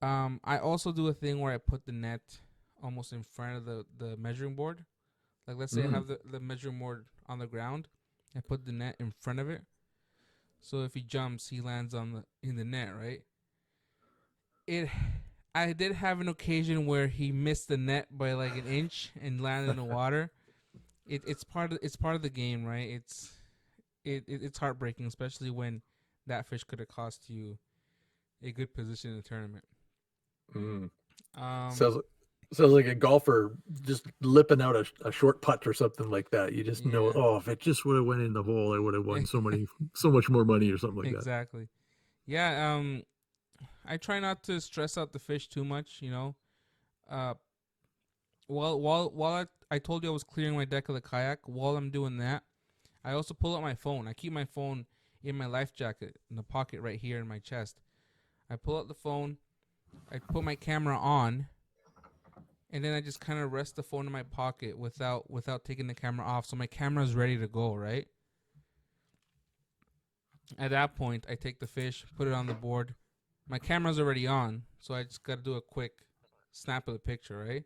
[SPEAKER 1] I also do a thing where I put the net almost in front of the measuring board. Like, let's say I have the measuring board on the ground, I put the net in front of it. So if he jumps, he lands in the net, right? I did have an occasion where he missed the net by like an inch and landed in the water. It's part of the game, right? It's heartbreaking, especially when that fish could have cost you a good position in the tournament.
[SPEAKER 2] Sounds like a golfer just lipping out a short putt or something like that. You just know, if it just would have went in the hole, I would have won so much more money or something like that.
[SPEAKER 1] Exactly. Yeah. I try not to stress out the fish too much. While I told you I was clearing my deck of the kayak, while I'm doing that, I also pull out my phone. I keep my phone in my life jacket in the pocket right here in my chest. I pull out the phone. I put my camera on. And then I just kind of rest the phone in my pocket without taking the camera off, so my camera is ready to go, right? At that point, I take the fish, put it on the board, my camera's already on, so I just got to do a quick snap of the picture, right?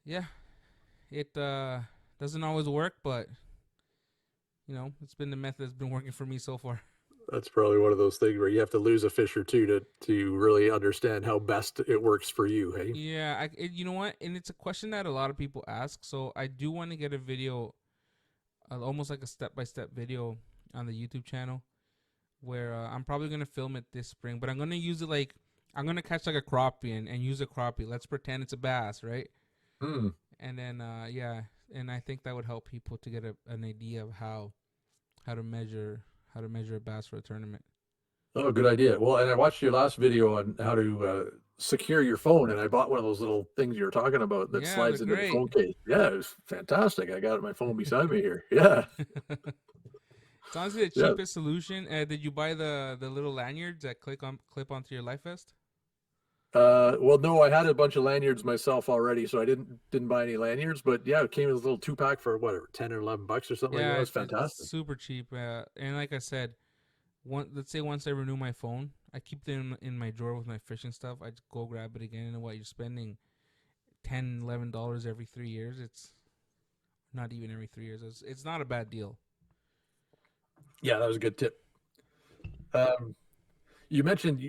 [SPEAKER 1] Yeah, it doesn't always work, but it's been the method that's been working for me so far.
[SPEAKER 2] That's probably one of those things where you have to lose a fish or two to really understand how best it works for you. Hey.
[SPEAKER 1] Yeah, you know what? And it's a question that a lot of people ask, so I do want to get a video, almost like a step-by-step video on the YouTube channel, where I'm probably gonna film it this spring, but I'm gonna use it like I'm gonna catch like a crappie and use a crappie. Let's pretend it's a bass, right?
[SPEAKER 2] Hmm.
[SPEAKER 1] And then yeah, and I think that would help people to get an idea of how to measure a bass for a tournament.
[SPEAKER 2] Oh, good idea. Well, and I watched your last video on how to secure your phone, and I bought one of those little things you were talking about that
[SPEAKER 1] Yeah, they're
[SPEAKER 2] slides into the
[SPEAKER 1] great.
[SPEAKER 2] phone case. Yeah, it was fantastic. I got my phone beside me here. Yeah,
[SPEAKER 1] It's honestly the
[SPEAKER 2] yeah.
[SPEAKER 1] cheapest solution. Did you buy the little lanyards that clip onto your life vest?
[SPEAKER 2] Well, no, I had a bunch of lanyards myself already, so I didn't buy any lanyards. But yeah, it came with a little 2-pack for whatever, 10 or 11 bucks or something like that. It
[SPEAKER 1] Yeah,
[SPEAKER 2] was
[SPEAKER 1] it's
[SPEAKER 2] fantastic.
[SPEAKER 1] super cheap. And like I said, let's say once I renew my phone, I keep it in my drawer with my fishing stuff. I just go grab it again. And what you're spending $10, $11 every 3 years. It's not even every 3 years. It's not a bad deal.
[SPEAKER 2] Yeah, that was a good tip. Um, you mentioned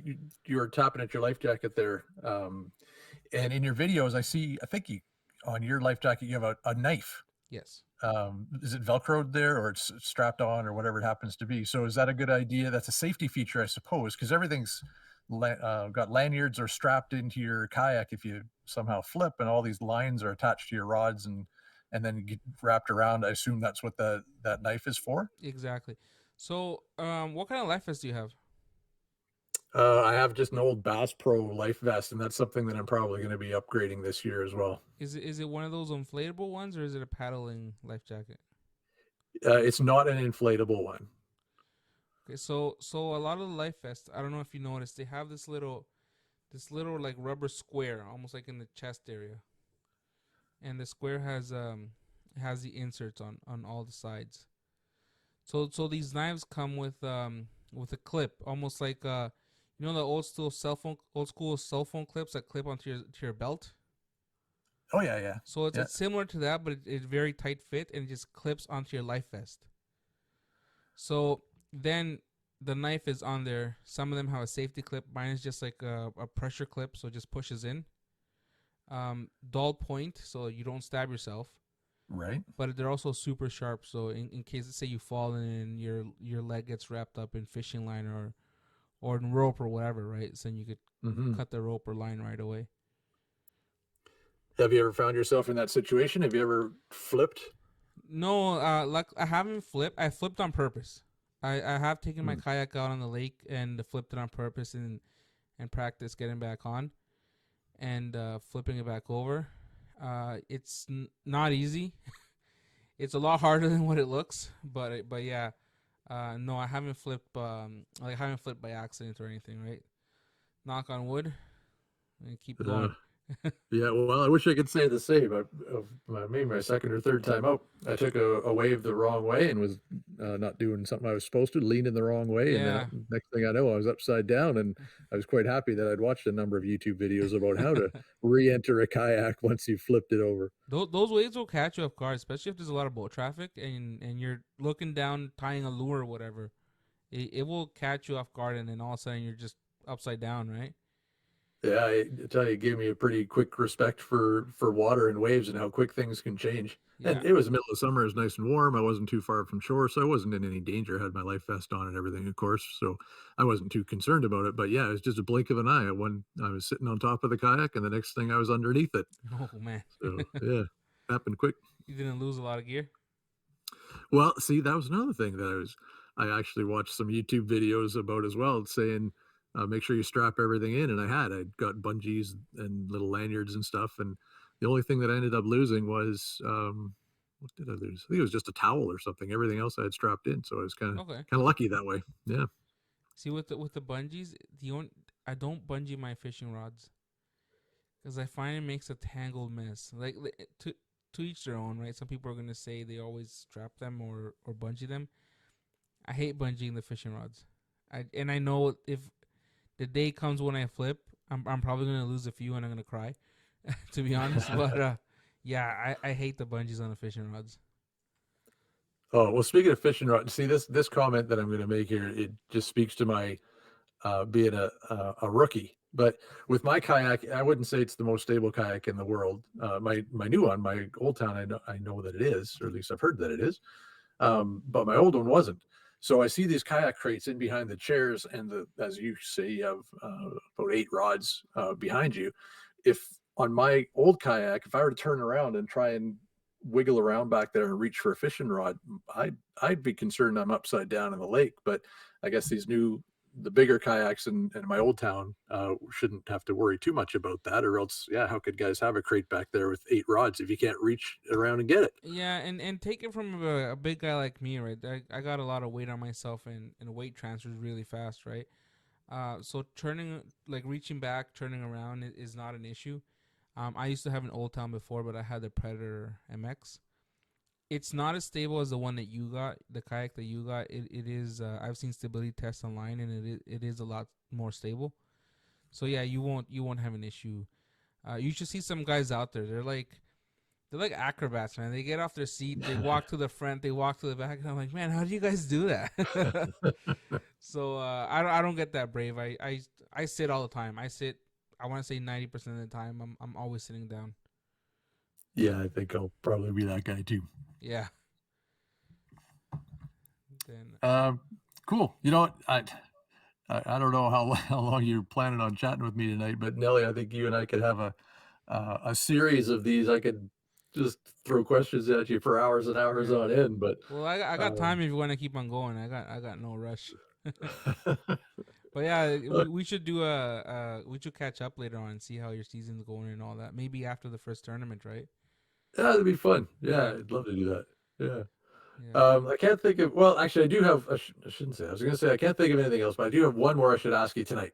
[SPEAKER 2] you were tapping at your life jacket there.
[SPEAKER 3] And in your videos, I think you on your life jacket you have a knife.
[SPEAKER 1] Yes.
[SPEAKER 3] Is it velcroed there or it's strapped on or whatever it happens to be? So is that a good idea? That's a safety feature, I suppose, because everything's got lanyards or strapped into your kayak if you somehow flip, and all these lines are attached to your rods and then get wrapped around. I assume that's what that knife is for.
[SPEAKER 1] Exactly. So, what kind of life vest do you have?
[SPEAKER 2] I have just an old Bass Pro life vest, and that's something that I'm probably going to be upgrading this year as well.
[SPEAKER 1] Is it one of those inflatable ones or is it a paddling life jacket?
[SPEAKER 2] It's not an inflatable one.
[SPEAKER 1] Okay, so a lot of the life vests, I don't know if you noticed, they have this little like rubber square, almost like in the chest area, and the square has the inserts on all the sides. So these knives come with a clip, almost like the old school cell phone clips that clip onto your belt.
[SPEAKER 3] Oh yeah, yeah,
[SPEAKER 1] So it's
[SPEAKER 3] yeah.
[SPEAKER 1] it's similar to that, but it's very tight fit and it just clips onto your life vest. So then the knife is on there. Some of them have a safety clip. Mine is just like a pressure clip, so it just pushes in. Dull point, so you don't stab yourself.
[SPEAKER 3] Right.
[SPEAKER 1] But they're also super sharp, so in case, let's say, you fall and your leg gets wrapped up in fishing line or in rope or whatever, right? So then you could
[SPEAKER 2] Hmm.
[SPEAKER 1] cut the rope or line right away.
[SPEAKER 2] Have you ever found yourself in that situation? Have you ever flipped?
[SPEAKER 1] No, like I haven't flipped. I flipped on purpose. I have taken my
[SPEAKER 2] Hmm.
[SPEAKER 1] kayak out on the lake and flipped it on purpose and practice getting back on and flipping it back over. It's not easy. It's a lot harder than what it looks, but yeah. No, I haven't flipped. Like, I haven't flipped by accident or anything, right? Knock on wood, and keep
[SPEAKER 2] Uh,
[SPEAKER 1] going.
[SPEAKER 2] yeah, well, I wish I could say the same. Maybe my second or third time out, I took a wave the wrong way and was not doing something I was supposed to, leaning the wrong way, and then
[SPEAKER 1] Yeah.
[SPEAKER 2] next thing I know, I was upside down, and I was quite happy that I'd watched a number of YouTube videos about how to re-enter a kayak once you flipped it over.
[SPEAKER 1] Those waves will catch you off guard, especially if there's a lot of boat traffic and you're looking down, tying a lure or whatever. It will catch you off guard, and then all of a sudden you're just upside down, right?
[SPEAKER 2] Yeah, I tell you, it gave me a pretty quick respect for water and waves and how quick things can change.
[SPEAKER 1] Yeah.
[SPEAKER 2] And it was the middle of summer, it was nice and warm. I wasn't too far from shore, so I wasn't in any danger. I had my life vest on and everything, of course, so I wasn't too concerned about it. But yeah, it was just a blink of an eye. When I was sitting on top of the kayak, and the next thing I was underneath it.
[SPEAKER 1] Oh man.
[SPEAKER 2] So yeah, happened quick.
[SPEAKER 1] You didn't lose a lot of gear.
[SPEAKER 2] Well, see, that was another thing that I actually watched some YouTube videos about as well, saying, make sure you strap everything in. And I'd got bungees and little lanyards and stuff. And the only thing that I ended up losing was, what did I lose? I think it was just a towel or something. Everything else I had strapped in. So I was
[SPEAKER 1] Okay.
[SPEAKER 2] kind of lucky that way. Yeah.
[SPEAKER 1] See, with the bungees, I don't bungee my fishing rods because I find it makes a tangled mess. Like, to each their own, right? Some people are gonna say they always strap them or bungee them. I hate bungeeing the fishing rods. I know The day comes when I flip, I'm probably gonna lose a few and I'm gonna cry, to be honest. But yeah, I hate the bungees on the fishing rods.
[SPEAKER 2] Oh, well, speaking of fishing rod, see this comment that I'm going to make here, it just speaks to my being a rookie. But with my kayak, I wouldn't say it's the most stable kayak in the world. My new one, my Old Town, I know that it is, or at least I've heard that it is. But my old one wasn't. So I see these kayak crates in behind the chairs, and as you say, you have about 8 rods behind you. If on my old kayak, if I were to turn around and try and wiggle around back there and reach for a fishing rod, I'd be concerned I'm upside down in the lake. But I guess the bigger kayaks in my Old Town shouldn't have to worry too much about that, or else, yeah, how could guys have a crate back there with 8 rods if you can't reach around and get it?
[SPEAKER 1] Yeah, and take it from a big guy like me, right? I got a lot of weight on myself, and weight transfers really fast, right? So turning, like reaching back, turning around is not an issue. I used to have an Old Town before, but I had the Predator MX. It's not as stable as the one that you got, the kayak that you got. It is. I've seen stability tests online, and it is a lot more stable. So yeah, you won't have an issue. You should see some guys out there. They're like acrobats, man. They get off their seat, they walk to the front, they walk to the back, and I'm like, man, how do you guys do that? So I don't get that brave. I sit all the time. I sit. I want to say 90% of the time. I'm always sitting down.
[SPEAKER 2] Yeah, I think I'll probably be that guy too.
[SPEAKER 1] Yeah. Then
[SPEAKER 2] Um, cool. You know what? I don't know how long you're planning on chatting with me tonight, but Nelly, I think you and I could have a series of these. I could just throw questions at you for hours and hours
[SPEAKER 1] yeah.
[SPEAKER 2] on end. But
[SPEAKER 1] Well, I got
[SPEAKER 2] um,
[SPEAKER 1] time if you want to keep on going. I got no rush. But yeah,
[SPEAKER 2] uh,
[SPEAKER 1] we should do we should catch up later on and see how your season's going and all that. Maybe after the first tournament, right?
[SPEAKER 2] yeah, that'd be fun. Yeah,
[SPEAKER 1] Yeah.
[SPEAKER 2] I'd love to do that. Yeah.
[SPEAKER 1] Yeah.
[SPEAKER 2] I can't think of. Well, actually, I do have. I shouldn't say. I was going to say I can't think of anything else, but I do have one more I should ask you tonight.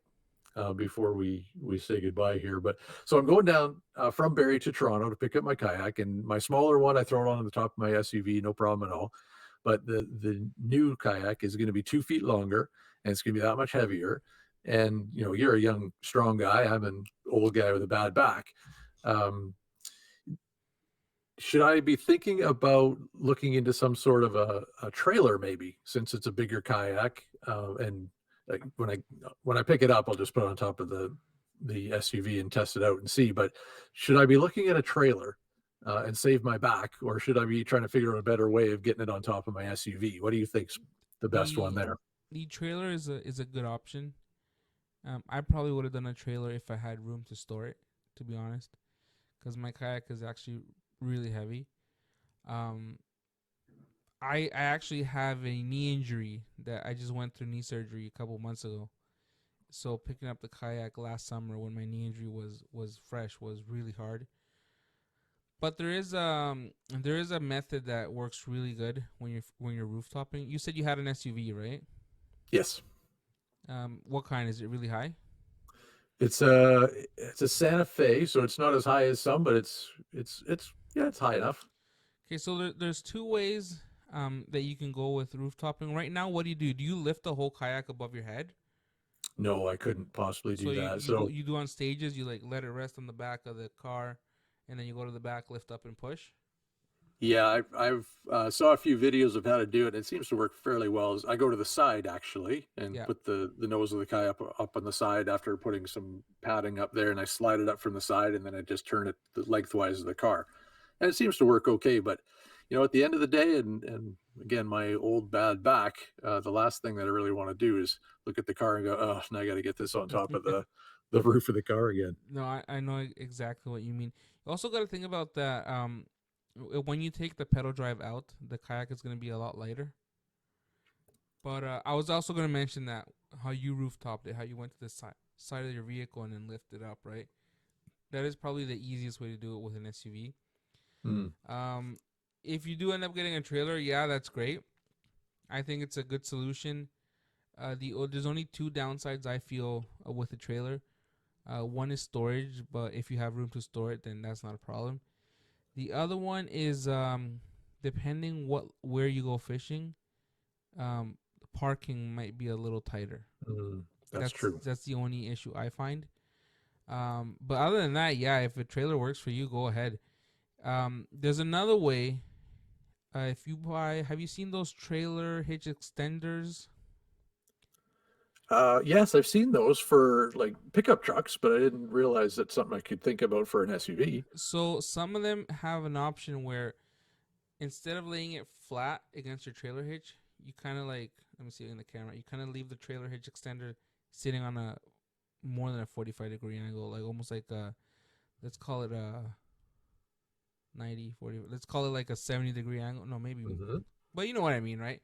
[SPEAKER 2] Before we say goodbye here. But so I'm going down from Barrie to Toronto to pick up my kayak, and my smaller one I throw it on the top of my SUV, no problem at all. But the new kayak is going to be 2 feet longer, and it's going to be that much heavier. And you're a young, strong guy. I'm an old guy with a bad back. Um, should I be thinking about looking into some sort of a trailer, maybe, since it's a bigger kayak? And like when I pick it up, I'll just put it on top of the SUV and test it out and see. But should I be looking at a trailer and save my back, or should I be trying to figure out a better way of getting it on top of my SUV? What do you think's the best one
[SPEAKER 1] The
[SPEAKER 2] there?
[SPEAKER 1] the trailer is a good option. I probably would have done a trailer if I had room to store it, to be honest, because my kayak is actually really heavy. Um, I actually have a knee injury that I just went through knee surgery a couple months ago. So picking up the kayak last summer when my knee injury was fresh was really hard. But there is a method that works really good when you're rooftopping. You said you had an SUV, right?
[SPEAKER 2] Yes,
[SPEAKER 1] What kind is it? Really high?
[SPEAKER 2] it's a Santa Fe, so it's not as high as some, but it's yeah, it's high enough.
[SPEAKER 1] Okay, so there's two ways that you can go with rooftopping. Right now, what do you do? Do you lift the whole kayak above your head?
[SPEAKER 2] No, I couldn't possibly
[SPEAKER 1] So
[SPEAKER 2] do
[SPEAKER 1] you
[SPEAKER 2] that.
[SPEAKER 1] you go
[SPEAKER 2] So
[SPEAKER 1] you do on stages. You like let it rest on the back of the car, and then you go to the back, lift up, and push.
[SPEAKER 2] yeah, I've saw a few videos of how to do it. It seems to work fairly well. I go to the side actually and
[SPEAKER 1] Yeah.
[SPEAKER 2] put the nose of the kayak up on the side after putting some padding up there, and I slide it up from the side, and then I just turn it lengthwise of the car, and it seems to work okay. But at the end of the day, and again, my old bad back, the last thing that I really want to do is look at the car and go, oh, now I got to get this on top of the roof of the car again.
[SPEAKER 1] No, I know exactly what you mean. You also got to think about that. When you take the pedal drive out, the kayak is going to be a lot lighter. But I was also going to mention that how you rooftopped it, how you went to the side of your vehicle and then lifted it up, right? That is probably the easiest way to do it with an SUV.
[SPEAKER 2] Hmm.
[SPEAKER 1] If you do end up getting a trailer, yeah, that's great. I think it's a good solution. There's only two downsides I feel with the trailer. One is storage, but if you have room to store it, then that's not a problem. The other one is depending where you go fishing, parking might be a little tighter.
[SPEAKER 2] Hmm. That's true.
[SPEAKER 1] That's the only issue I find. But other than that, yeah, if a trailer works for you, go ahead. There's another way. If you buy, have you seen those trailer hitch extenders?
[SPEAKER 2] Yes, I've seen those for like pickup trucks, but I didn't realize that's something I could think about for an SUV.
[SPEAKER 1] So some of them have an option where instead of laying it flat against your trailer hitch, you kind of like, let me see it in the camera. You kind of leave the trailer hitch extender sitting on a more than a 45-degree angle, like almost like a, let's call it a 90, 40. Let's call it like a 70-degree angle. No, maybe,
[SPEAKER 2] Mm-hmm.
[SPEAKER 1] but you know what I mean, right?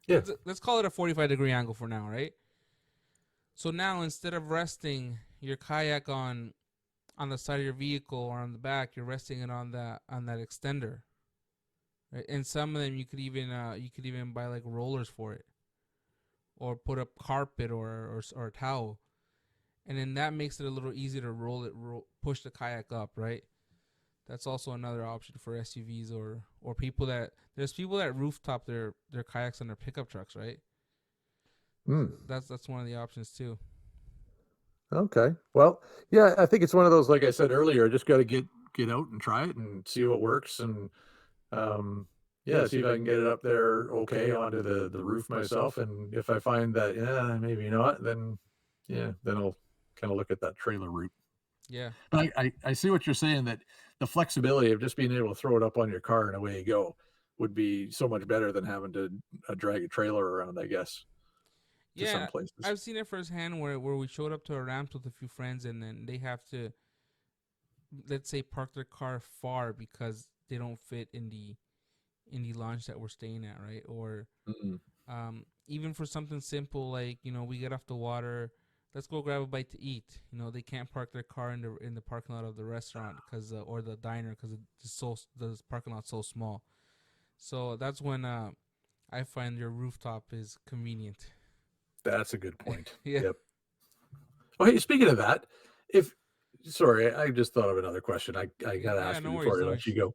[SPEAKER 2] Yeah.
[SPEAKER 1] Let's call it a 45-degree angle for now, right? So now instead of resting your kayak on the side of your vehicle or on the back, you're resting it on that extender. Right? And some of them you could even buy like rollers for it, or put up carpet or a towel, and then that makes it a little easier to push the kayak up, right? That's also another option for SUVs or people that there's people that rooftop their kayaks on their pickup trucks, right?
[SPEAKER 2] Mm.
[SPEAKER 1] That's one of the options too.
[SPEAKER 2] Okay. Well, yeah, I think it's one of those, like I said earlier, I just got to get out and try it and see what works, and yeah, see if I can get it up there okay onto the roof myself. And if I find that yeah, maybe not, then yeah, then I'll kind of look at that trailer route.
[SPEAKER 1] Yeah.
[SPEAKER 2] But I see what you're saying, that the flexibility of just being able to throw it up on your car and away you go would be so much better than having to drag a trailer around, I guess, to some
[SPEAKER 1] Yeah,
[SPEAKER 2] places.
[SPEAKER 1] I've seen it firsthand where we showed up to a ramp with a few friends and then they have to, let's say, park their car far because they don't fit in the launch that we're staying at, right? Or
[SPEAKER 2] Mm.
[SPEAKER 1] even for something simple like, we get off the water, let's go grab a bite to eat. They can't park their car in the parking lot of the restaurant because or the diner because the parking lot's so small. So that's when I find your rooftop is convenient.
[SPEAKER 2] That's a good point.
[SPEAKER 1] Yeah.
[SPEAKER 2] Yep. Oh, hey, speaking of that, if sorry, I just thought of another question. I gotta
[SPEAKER 1] Yeah,
[SPEAKER 2] ask you
[SPEAKER 1] no worries,
[SPEAKER 2] before I
[SPEAKER 1] no
[SPEAKER 2] let
[SPEAKER 1] worries.
[SPEAKER 2] you go.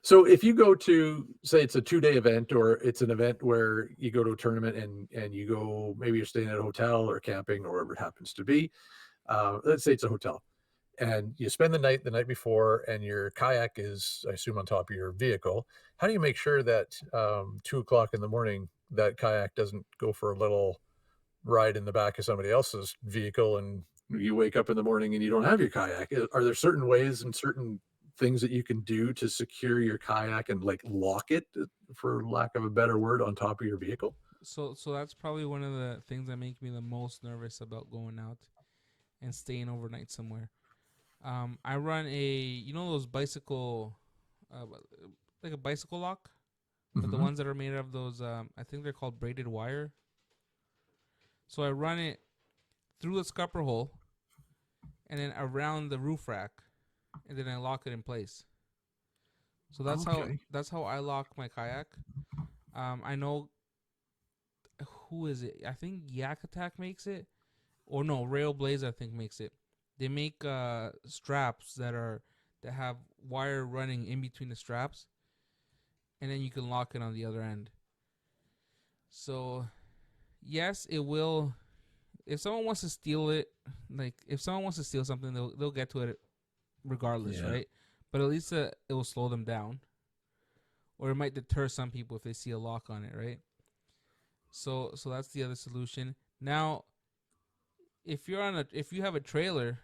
[SPEAKER 2] So if you go to, say, it's a 2-day event, or it's an event where you go to a tournament and you go, maybe you're staying at a hotel or camping or wherever it happens to be. Let's say it's a hotel, and you spend the night before, and your kayak is, I assume, on top of your vehicle. How do you make sure that 2 o'clock in the morning that kayak doesn't go for a little ride in the back of somebody else's vehicle, and you wake up in the morning and you don't have your kayak? Are there certain ways and certain things that you can do to secure your kayak and like lock it, for lack of a better word, on top of your vehicle?
[SPEAKER 1] So that's probably one of the things that make me the most nervous about going out and staying overnight somewhere. I run those bicycle, uh, like a bicycle lock, but the
[SPEAKER 2] Mm-hmm.
[SPEAKER 1] ones that are made of those, I think they're called braided wire. So I run it through the scupper hole and then around the roof rack, and then I lock it in place. So
[SPEAKER 2] Okay.
[SPEAKER 1] that's how I lock my kayak. I know who is it? I think Yak Attack makes it, or no, Rail Blaze I think makes it. They make straps that have wire running in between the straps, and then you can lock it on the other end. So yes, it will. If someone wants to steal it, like if someone wants to steal something, they'll get to it regardless,
[SPEAKER 2] Yeah.
[SPEAKER 1] right? But at least it will slow them down, or it might deter some people if they see a lock on it, right? So that's the other solution. Now, if you have a trailer,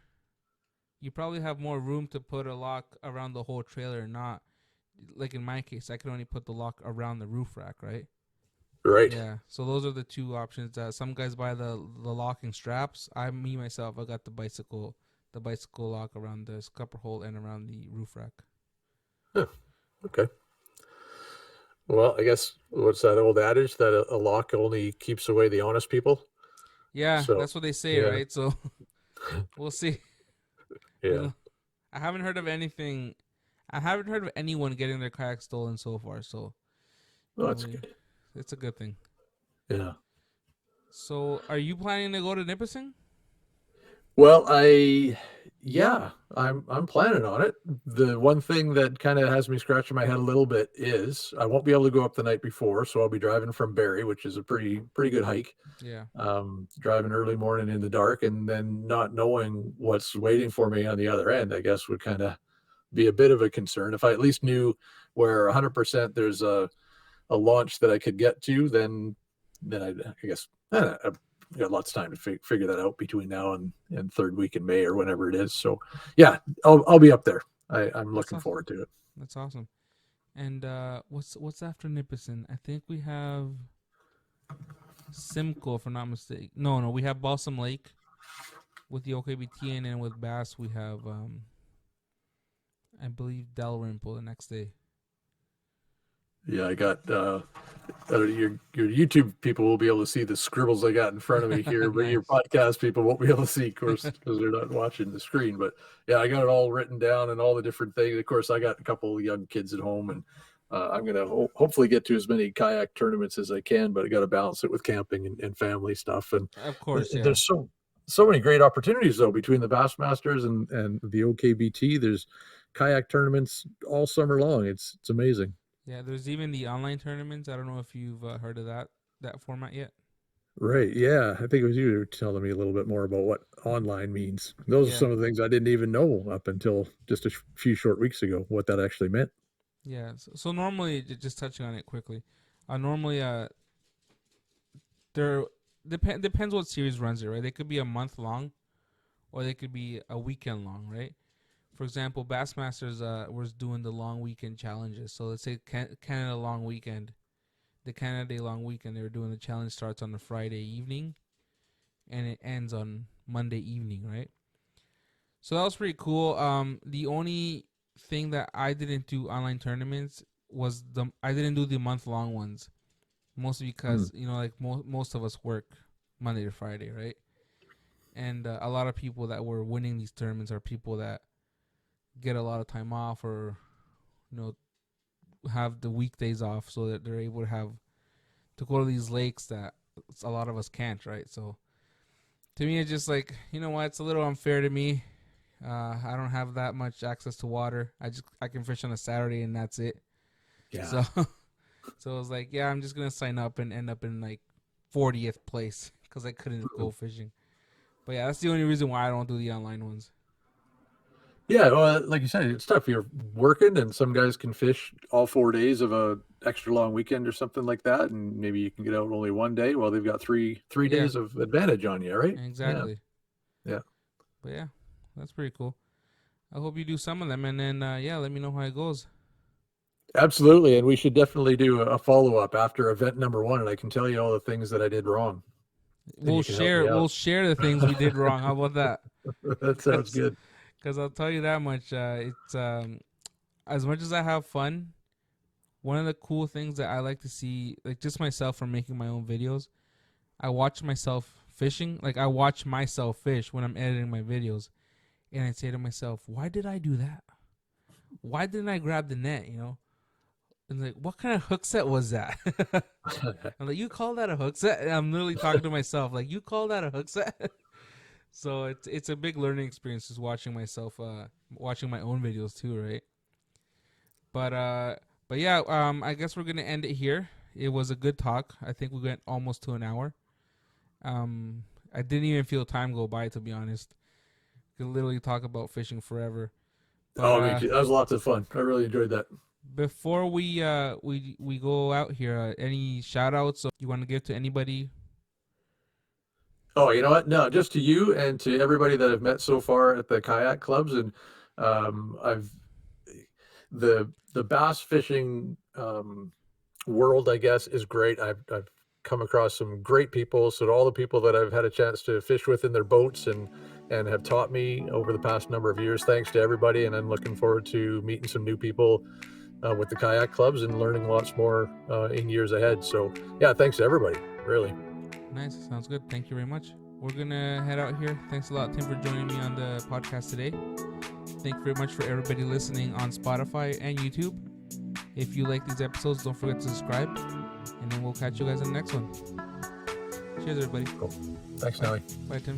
[SPEAKER 1] you probably have more room to put a lock around the whole trailer, not like in my case, I can only put the lock around the roof rack, right?
[SPEAKER 2] Right.
[SPEAKER 1] Yeah. So those are the two options. Some guys buy the locking straps. Me myself, I got the bicycle lock around the scupper hole and around the roof rack.
[SPEAKER 2] Huh. Okay. Well, I guess, what's that old adage, that a lock only keeps away the honest people?
[SPEAKER 1] Yeah,
[SPEAKER 2] So,
[SPEAKER 1] that's what they say,
[SPEAKER 2] yeah,
[SPEAKER 1] right? So we'll see.
[SPEAKER 2] yeah.
[SPEAKER 1] I haven't heard of anything. I haven't heard of anyone getting their kayak stolen so far. So
[SPEAKER 2] Well, that's good.
[SPEAKER 1] it's a good thing.
[SPEAKER 2] Yeah.
[SPEAKER 1] So, are you planning to go to Nipissing?
[SPEAKER 2] Well, Yeah, I'm planning on it. The one thing that kind of has me scratching my head a little bit is I won't be able to go up the night before, so I'll be driving from Barrie, which is a pretty good hike.
[SPEAKER 1] Yeah.
[SPEAKER 2] Driving early morning in the dark and then not knowing what's waiting for me on the other end, I guess would kind of be a bit of a concern. If I at least knew where 100% there's a launch that I could get to, then I guess I've got lots of time to figure that out between now and third week in May or whenever it is. So yeah, I'll be up there. I'm
[SPEAKER 1] That's
[SPEAKER 2] looking
[SPEAKER 1] awesome.
[SPEAKER 2] forward to it.
[SPEAKER 1] That's awesome. And what's after Nipissing? I think we have Simcoe, if I'm not mistaken. No, we have Balsam Lake with the OKBT, and then with Bass we have I believe Dalrymple the next day.
[SPEAKER 2] Yeah, I got your YouTube people will be able to see the scribbles I got in front of me here, but your
[SPEAKER 1] Nice.
[SPEAKER 2] podcast people won't be able to see, of course, because they're not watching the screen. But yeah, I got it all written down and all the different things. Of course, I got a couple of young kids at home, and I'm gonna hopefully get to as many kayak tournaments as I can. But I got to balance it with camping and family stuff. And
[SPEAKER 1] Of course, yeah.
[SPEAKER 2] there's so many great opportunities though between the Bassmasters and the OKBT. There's kayak tournaments all summer long. It's amazing.
[SPEAKER 1] Yeah, there's even the online tournaments. I don't know if you've heard of that format yet.
[SPEAKER 2] Right. Yeah. I think it was you who were telling me a little bit more about what online means. Those are
[SPEAKER 1] Yeah.
[SPEAKER 2] some of the things I didn't even know up until just a few short weeks ago, what that actually meant.
[SPEAKER 1] Yeah. So normally, just touching on it quickly, normally there depends what series runs it, right? They could be a month long, or they could be a weekend long, right? For example, Bassmasters was doing the long weekend challenges. So let's say Canada long weekend, the Canada Day long weekend, they were doing the challenge starts on the Friday evening, and it ends on Monday evening, right? So that was pretty cool. The only thing that I didn't do online tournaments was I didn't do the month long ones, mostly because like most of us work Monday to Friday, right? And a lot of people that were winning these tournaments are people that get a lot of time off, or you know, have the weekdays off, so that they're able to go to these lakes that a lot of us can't, right? So to me, it's just like, you know what, it's a little unfair to me. I don't have that much access to water. I can fish on a Saturday and that's it.
[SPEAKER 2] Yeah.
[SPEAKER 1] So so I was like, yeah, I'm just gonna sign up and end up in like 40th place because I couldn't go fishing. But yeah, that's the only reason why I don't do the online ones.
[SPEAKER 2] Yeah. Well, like you said, it's tough. You're working, and some guys can fish all 4 days of a extra long weekend or something like that, and maybe you can get out only one day. Well, they've got three
[SPEAKER 1] Yeah,
[SPEAKER 2] days of advantage on you, right? Yeah.
[SPEAKER 1] exactly.
[SPEAKER 2] Yeah.
[SPEAKER 1] But yeah, that's pretty cool. I hope you do some of them, and then yeah, let me know how it goes.
[SPEAKER 2] Absolutely. And we should definitely do a follow up after event number one, and I can tell you all the things that I did wrong, and you can help me
[SPEAKER 1] We'll
[SPEAKER 2] out.
[SPEAKER 1] share the things we did wrong. How about that?
[SPEAKER 2] That sounds good.
[SPEAKER 1] Because I'll tell you that much. It's as much as I have fun. One of the cool things that I like to see, like just myself from making my own videos, I watch myself fishing. Like I watch myself fish when I'm editing my videos, and I say to myself, "Why did I do that? Why didn't I grab the net?" You know, and like, what kind of hook set was that? I'm like, you call that a hook set? And I'm literally talking to myself, like, you call that a hook set? So it's a big learning experience just watching myself, watching my own videos too, right? But yeah, I guess we're gonna end it here. It was a good talk. I think we went almost to an hour. I didn't even feel time go by, to be honest. Could literally talk about fishing forever. But
[SPEAKER 2] Oh, me too. That was lots of fun. I really enjoyed that.
[SPEAKER 1] before we go out here, any shout outs you want to give to anybody?
[SPEAKER 2] Oh, you know what? No, just to you and to everybody that I've met so far at the kayak clubs, and I've the bass fishing world, I guess, is great. I've come across some great people. So to all the people that I've had a chance to fish with in their boats and have taught me over the past number of years, thanks to everybody. And I'm looking forward to meeting some new people with the kayak clubs and learning lots more in years ahead. So yeah, thanks to everybody, really.
[SPEAKER 1] Nice, sounds good. Thank you very much. We're gonna head out here. Thanks a lot, Tim, for joining me on the podcast today. Thank you very much for everybody listening on Spotify and YouTube. If you like these episodes, don't forget to subscribe, and then we'll catch you guys in the next one. Cheers, everybody.
[SPEAKER 2] Cool. Thanks, Nelly.
[SPEAKER 1] Bye, Tim.